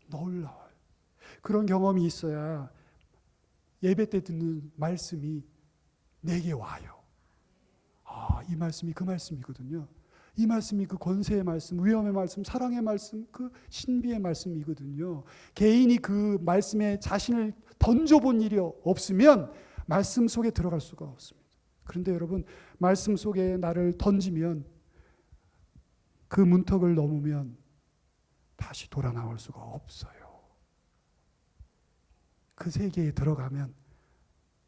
놀라워요. 그런 경험이 있어야 예배 때 듣는 말씀이 내게 와요. 이 말씀이 그 말씀이거든요. 이 말씀이 그 권세의 말씀, 위엄의 말씀, 사랑의 말씀, 그 신비의 말씀이거든요. 개인이 그 말씀에 자신을 던져본 일이 없으면 말씀 속에 들어갈 수가 없습니다. 그런데 여러분, 말씀 속에 나를 던지면 그 문턱을 넘으면 다시 돌아 나올 수가 없어요. 그 세계에 들어가면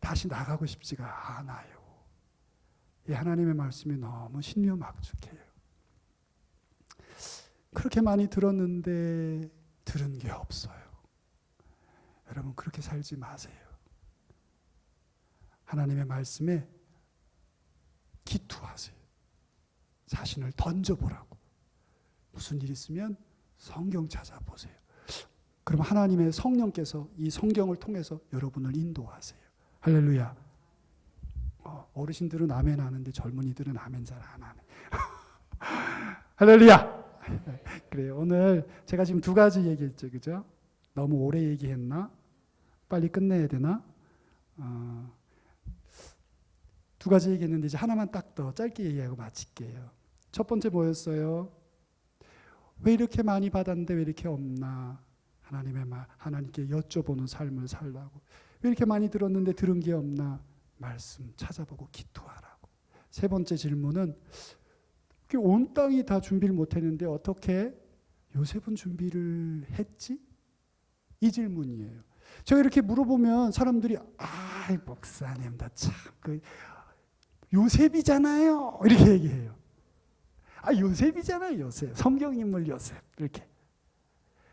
다시 나가고 싶지가 않아요. 이 하나님의 말씀이 너무 신묘막측해요. 그렇게 많이 들었는데 들은 게 없어요. 여러분 그렇게 살지 마세요. 하나님의 말씀에 기투하세요. 자신을 던져보라고. 무슨 일 있으면 성경 찾아보세요. 그럼 하나님의 성령께서 이 성경을 통해서 여러분을 인도하세요. 할렐루야. 어르신들은 아멘 하는데 젊은이들은 아멘 잘 안 하네. 할렐루야. 그래요. 오늘 제가 지금 두 가지 얘기했죠, 그죠? 너무 오래 얘기했나? 빨리 끝내야 되나? 두 가지 얘기했는데 이제 하나만 딱 더 짧게 얘기하고 마칠게요. 첫 번째 뭐였어요? 왜 이렇게 많이 받았는데 왜 이렇게 없나? 하나님께 여쭤보는 삶을 살라고. 왜 이렇게 많이 들었는데 들은 게 없나? 말씀 찾아보고 기도하라고. 세 번째 질문은 온 땅이 다 준비를 못했는데 어떻게 요셉은 준비를 했지? 이 질문이에요. 제가 이렇게 물어보면 사람들이 목사님 나 참 요셉이잖아요 이렇게 얘기해요. 요셉이잖아요. 요셉. 성경인물 요셉. 이렇게.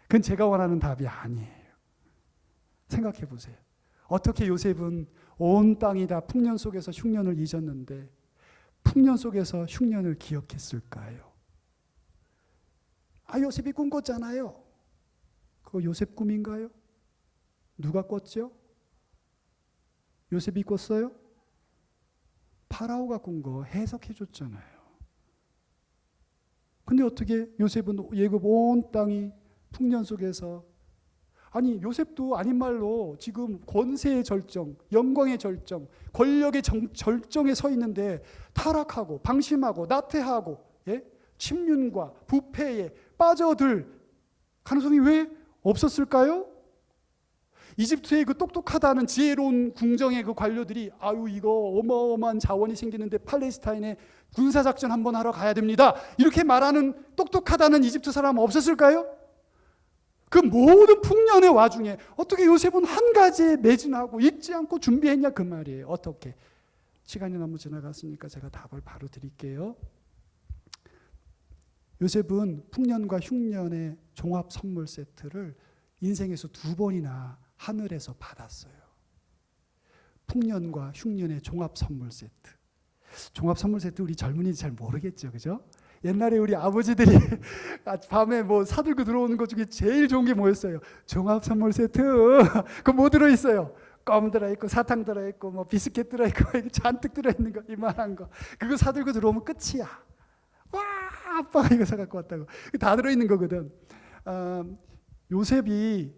그건 제가 원하는 답이 아니에요. 생각해 보세요. 어떻게 요셉은 온 땅이 다 풍년 속에서 흉년을 잊었는데 풍년 속에서 흉년을 기억했을까요? 요셉이 꿈 꿨잖아요. 그거 요셉 꿈인가요? 누가 꿨죠? 요셉이 꿨어요? 파라오가 꾼 거 해석해 줬잖아요. 근데 어떻게 요셉은 예굽 온 땅이 풍년 속에서 요셉도 아닌 말로 지금 권세의 절정, 영광의 절정, 권력의 절정에 서 있는데 타락하고 방심하고 나태하고 침륜과 부패에 빠져들 가능성이 왜 없었을까요? 이집트의 그 똑똑하다는 지혜로운 궁정의 그 관료들이 이거 어마어마한 자원이 생기는데 팔레스타인에 군사작전 한번 하러 가야 됩니다. 이렇게 말하는 똑똑하다는 이집트 사람 없었을까요? 그 모든 풍년의 와중에 어떻게 요셉은 한 가지에 매진하고 잊지 않고 준비했냐 그 말이에요. 어떻게? 시간이 너무 지나갔으니까 제가 답을 바로 드릴게요. 요셉은 풍년과 흉년의 종합 선물 세트를 인생에서 2번이나 하늘에서 받았어요. 풍년과 흉년의 종합 선물 세트. 종합 선물 세트 우리 젊은이들 잘 모르겠죠, 그죠? 옛날에 우리 아버지들이 밤에 사들고 들어오는 것 중에 제일 좋은 게 뭐였어요? 종합 선물 세트. 그거 뭐 들어있어요? 껌 들어있고 사탕 들어있고 비스켓 들어있고 잔뜩 들어있는 거 이만한 거. 그거 사들고 들어오면 끝이야. 와, 아빠가 이거 사갖고 왔다고. 다 들어있는 거거든. 요셉이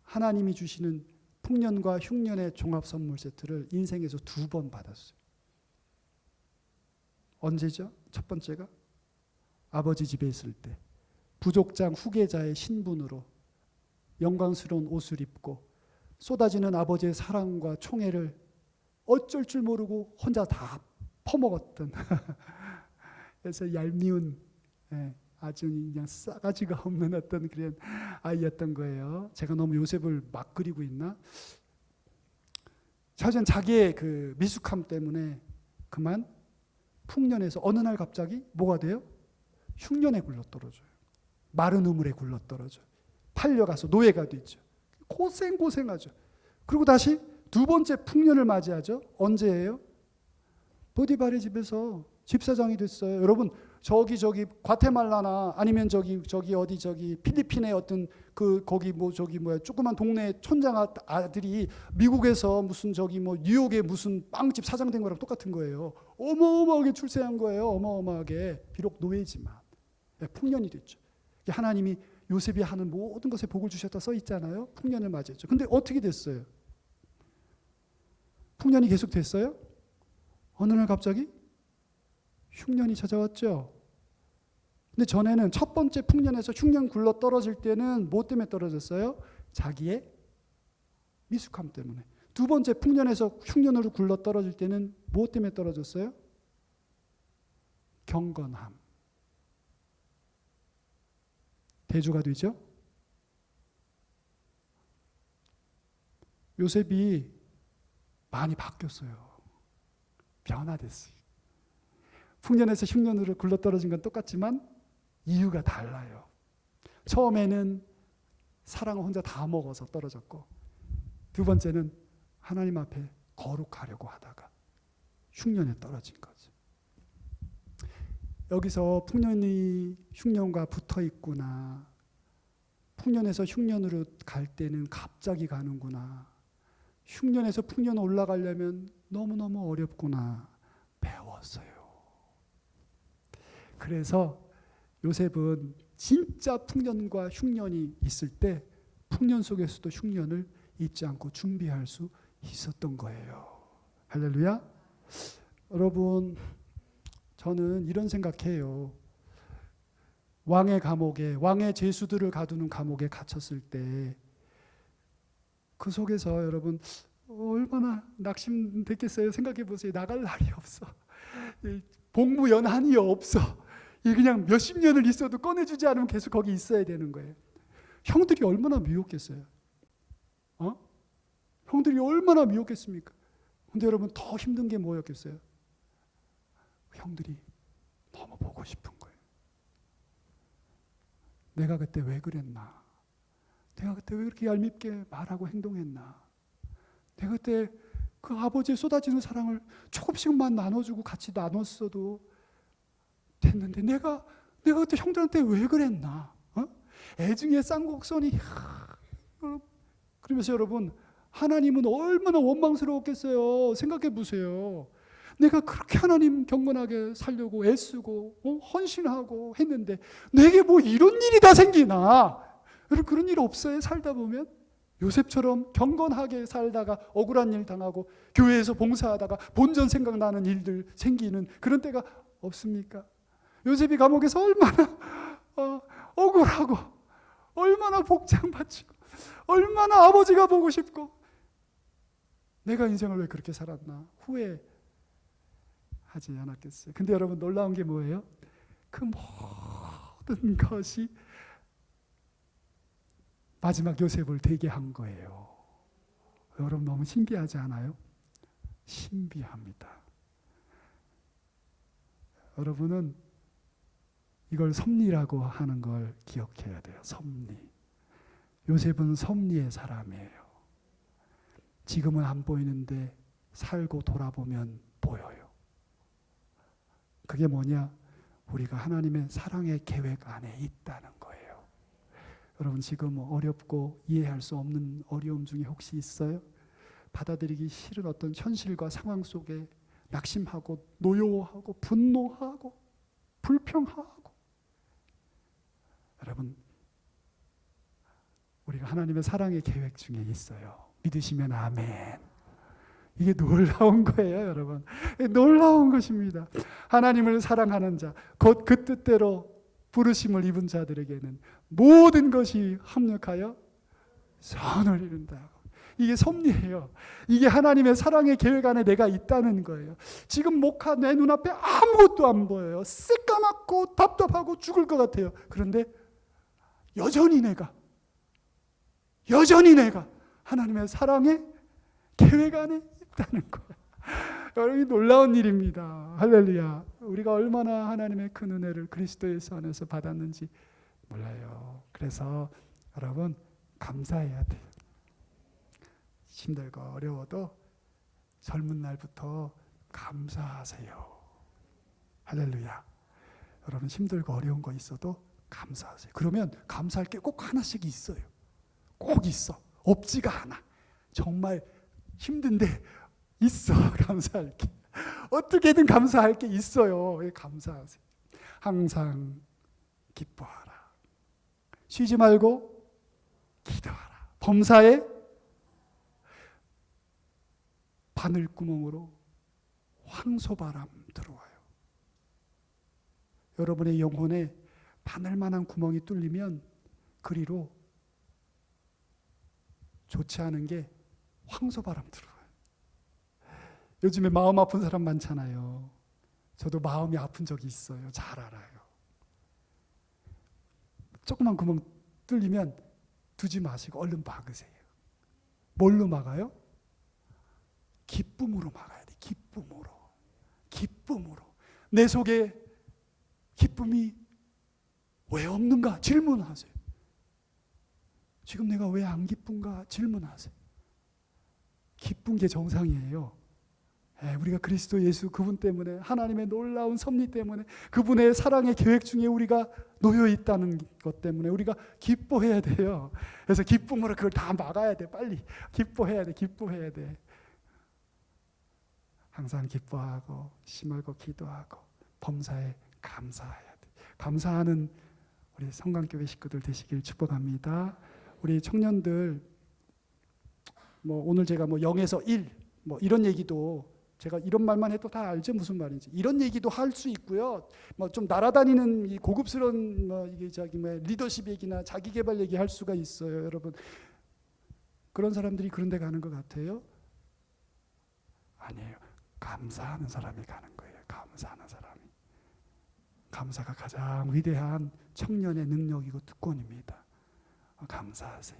하나님이 주시는 풍년과 흉년의 종합 선물 세트를 인생에서 2번 받았어요. 언제죠? 첫 번째가 아버지 집에 있을 때 부족장 후계자의 신분으로 영광스러운 옷을 입고 쏟아지는 아버지의 사랑과 총애를 어쩔 줄 모르고 혼자 다 퍼먹었던 그래서 얄미운 아주 그냥 싸가지가 없는 어떤 그런 아이였던 거예요. 제가 너무 요셉을 막 그리고 있나? 사실은 자기의 그 미숙함 때문에 그만 풍년에서 어느 날 갑자기 뭐가 돼요? 흉년에 굴러떨어져요. 마른 우물에 굴러떨어져요. 팔려가서 노예가 되죠. 고생하죠. 그리고 다시 2번째 풍년을 맞이하죠. 언제예요? 보디발의 집에서 집사장이 됐어요. 여러분 저기 과테말라나 아니면 저기 필리핀의 어떤 거기 조그만 동네 촌장 아들이 미국에서 무슨 뉴욕의 무슨 빵집 사장 된 거랑 똑같은 거예요. 어마어마하게 출세한 거예요. 어마어마하게. 비록 노예지만 풍년이 됐죠. 하나님이 요셉이 하는 모든 것에 복을 주셨다 써 있잖아요. 풍년을 맞이했죠. 근데 어떻게 됐어요? 풍년이 계속 됐어요? 어느 날 갑자기 흉년이 찾아왔죠. 근데 전에는 첫 번째 풍년에서 흉년 굴러 떨어질 때는 뭐 때문에 떨어졌어요? 자기의 미숙함 때문에. 2번째 풍년에서 흉년으로 굴러 떨어질 때는 뭐 때문에 떨어졌어요? 경건함. 대조가 되죠? 요셉이 많이 바뀌었어요. 변화됐어요. 풍년에서 흉년으로 굴러떨어진 건 똑같지만 이유가 달라요. 처음에는 사랑을 혼자 다 먹어서 떨어졌고 2번째는 하나님 앞에 거룩하려고 하다가 흉년에 떨어진 거죠. 여기서 풍년이 흉년과 붙어 있구나. 풍년에서 흉년으로 갈 때는 갑자기 가는구나. 흉년에서 풍년 올라가려면 너무너무 어렵구나. 배웠어요. 그래서 요셉은 진짜 풍년과 흉년이 있을 때 풍년 속에서도 흉년을 잊지 않고 준비할 수 있었던 거예요. 할렐루야. 여러분, 저는 이런 생각해요. 왕의 감옥에, 왕의 죄수들을 가두는 감옥에 갇혔을 때 그 속에서 여러분 얼마나 낙심됐겠어요. 생각해 보세요. 나갈 날이 없어. 복무 연한이 없어. 그냥 몇십 년을 있어도 꺼내주지 않으면 계속 거기 있어야 되는 거예요. 형들이 얼마나 미웠겠어요. 형들이 얼마나 미웠겠습니까? 근데 여러분 더 힘든 게 뭐였겠어요? 형들이 너무 보고 싶은 거예요. 내가 그때 왜 그랬나? 내가 그때 왜 그렇게 얄밉게 말하고 행동했나? 내가 그때 그 아버지의 쏟아지는 사랑을 조금씩만 나눠주고 같이 나눴어도 됐는데 내가 그때 형들한테 왜 그랬나? 애증의 쌍곡선이 그러면서 여러분 하나님은 얼마나 원망스러웠겠어요. 생각해 보세요. 내가 그렇게 하나님 경건하게 살려고 애쓰고 헌신하고 했는데 내게 뭐 이런 일이 다 생기나? 여러분 그런 일 없어요? 살다 보면 요셉처럼 경건하게 살다가 억울한 일 당하고 교회에서 봉사하다가 본전 생각나는 일들 생기는 그런 때가 없습니까? 요셉이 감옥에서 얼마나 억울하고 얼마나 복장받치고 얼마나 아버지가 보고 싶고 내가 인생을 왜 그렇게 살았나 후회하지 않았겠어요. 근데 여러분 놀라운 게 뭐예요? 그 모든 것이 마지막 요셉을 되게 한 거예요. 여러분 너무 신기하지 않아요? 신비합니다. 여러분은 이걸 섭리라고 하는 걸 기억해야 돼요. 섭리. 요셉은 섭리의 사람이에요. 지금은 안 보이는데 살고 돌아보면 보여요. 그게 뭐냐? 우리가 하나님의 사랑의 계획 안에 있다는 거예요. 여러분 지금 어렵고 이해할 수 없는 어려움 중에 혹시 있어요? 받아들이기 싫은 어떤 현실과 상황 속에 낙심하고 노여워하고 분노하고 불평하고 여러분 우리가 하나님의 사랑의 계획 중에 있어요. 믿으시면 아멘. 이게 놀라운 거예요, 여러분. 놀라운 것입니다. 하나님을 사랑하는 자, 곧 그 뜻대로 부르심을 입은 자들에게는 모든 것이 합력하여 선을 이룬다. 이게 섭리예요. 이게 하나님의 사랑의 계획 안에 내가 있다는 거예요. 지금 목화 내 눈앞에 아무것도 안 보여요. 새까맣고 답답하고 죽을 것 같아요. 그런데 여전히 내가 하나님의 사랑의 계획 안에 있다는 거예요. 여러분 놀라운 일입니다. 할렐루야. 우리가 얼마나 하나님의 큰 은혜를 그리스도 예수 안에서 받았는지 몰라요. 그래서 여러분 감사해야 돼요. 힘들고 어려워도 젊은 날부터 감사하세요. 할렐루야. 여러분 힘들고 어려운 거 있어도 감사하세요. 그러면 감사할 게 꼭 하나씩 있어요. 꼭 있어. 없지가 않아. 정말 힘든데 있어. 감사할 게. 어떻게든 감사할 게 있어요. 감사하세요. 항상 기뻐하라. 쉬지 말고 기도하라. 범사에 바늘구멍으로 황소바람 들어와요. 여러분의 영혼에 바늘만한 구멍이 뚫리면 그리로 좋지 않은 게 황소바람 들어와요. 요즘에 마음 아픈 사람 많잖아요. 저도 마음이 아픈 적이 있어요. 잘 알아요. 조그만 구멍 뚫리면 두지 마시고 얼른 막으세요. 뭘로 막아요? 기쁨으로 막아야 돼. 기쁨으로. 내 속에 기쁨이 왜 없는가 질문하세요. 지금 내가 왜 안 기쁜가 질문하세요. 기쁜 게 정상이에요. 우리가 그리스도 예수 그분 때문에 하나님의 놀라운 섭리 때문에 그분의 사랑의 계획 중에 우리가 놓여 있다는 것 때문에 우리가 기뻐해야 돼요. 그래서 기쁨으로 그걸 다 막아야 돼. 빨리 기뻐해야 돼. 항상 기뻐하고 심하고 기도하고 범사에 감사해야 돼. 감사하는 우리 성강교회 식구들 되시길 축복합니다. 우리 청년들 오늘 제가 0에서 1 이런 얘기도 제가 이런 말만 해도 다 알죠, 무슨 말인지. 이런 얘기도 할 수 있고요. 뭐 좀 날아다니는 이 고급스러운 뭐 이게 저기 뭐 리더십 얘기나 자기 개발 얘기 할 수가 있어요, 여러분. 그런 사람들이 그런 데 가는 것 같아요? 아니에요. 감사하는 사람이 가는 거예요. 감사하는 사람이. 감사가 가장 위대한 청년의 능력이고 특권입니다. 감사하세요.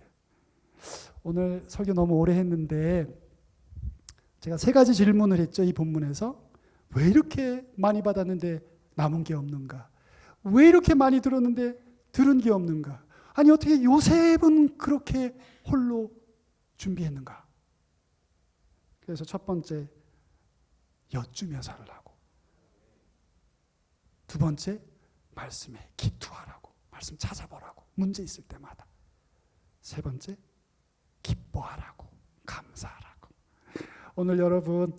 오늘 설교 너무 오래 했는데 제가 3가지 질문을 했죠, 이 본문에서. 왜 이렇게 많이 받았는데 남은 게 없는가? 왜 이렇게 많이 들었는데 들은 게 없는가? 아니 어떻게 요셉은 그렇게 홀로 준비했는가? 그래서 첫 번째, 여쭈며 살라고. 두 번째, 말씀에 기투하라고. 말씀 찾아보라고. 문제 있을 때마다. 세 번째, 기뻐하라고. 감사하라고. 오늘 여러분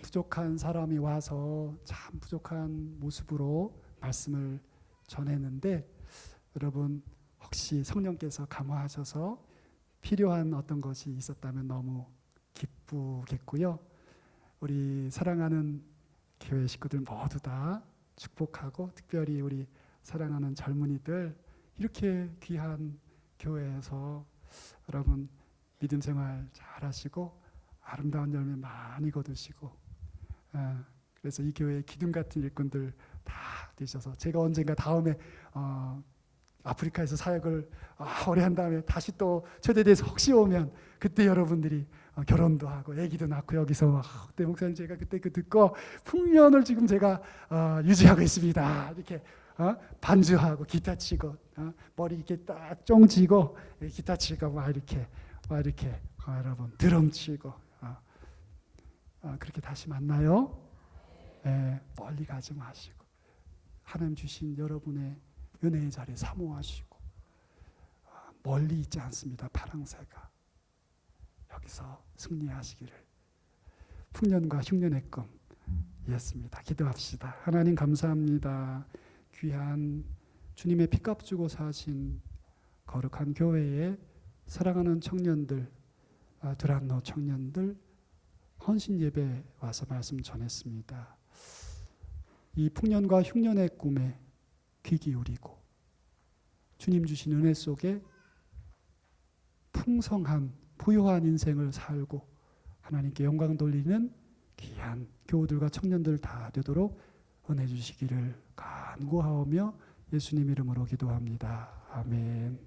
부족한 사람이 와서 참 부족한 모습으로 말씀을 전했는데, 여러분 혹시 성령께서 감화하셔서 필요한 어떤 것이 있었다면 너무 기쁘겠고요. 우리 사랑하는 교회 식구들 모두 다 축복하고, 특별히 우리 사랑하는 젊은이들, 이렇게 귀한 교회에서 여러분 믿음 생활 잘 하시고 아름다운 열매 많이 거두시고, 그래서 이 교회의 기둥 같은 일꾼들 다 되셔서, 제가 언젠가 다음에 아프리카에서 사역을 오래 한 다음에 다시 또 초대돼서 혹시 오면 그때 여러분들이 결혼도 하고 아기도 낳고 여기서 그때 목사님 제가 그때 그 듣고 풍년을 지금 제가 유지하고 있습니다. 이렇게 반주하고 기타 치고 머리 이렇게 딱 쫑지고 기타 치고 막 이렇게 여러분 드럼 치고 그렇게 다시 만나요. 멀리 가지 마시고 하나님 주신 여러분의 은혜의 자리에 사모하시고, 멀리 있지 않습니다. 파랑새가 여기서 승리하시기를 풍년과 흉년의 꿈 이었습니다. 기도합시다. 하나님 감사합니다. 귀한 주님의 피값 주고 사신 거룩한 교회에 사랑하는 청년들, 드란노 청년들 헌신 예배 와서 말씀 전했습니다. 이 풍년과 흉년의 꿈에 귀 기울이고 주님 주신 은혜 속에 풍성한 부유한 인생을 살고 하나님께 영광 돌리는 귀한 교우들과 청년들 다 되도록 은혜 주시기를 간구하오며 예수님 이름으로 기도합니다. 아멘.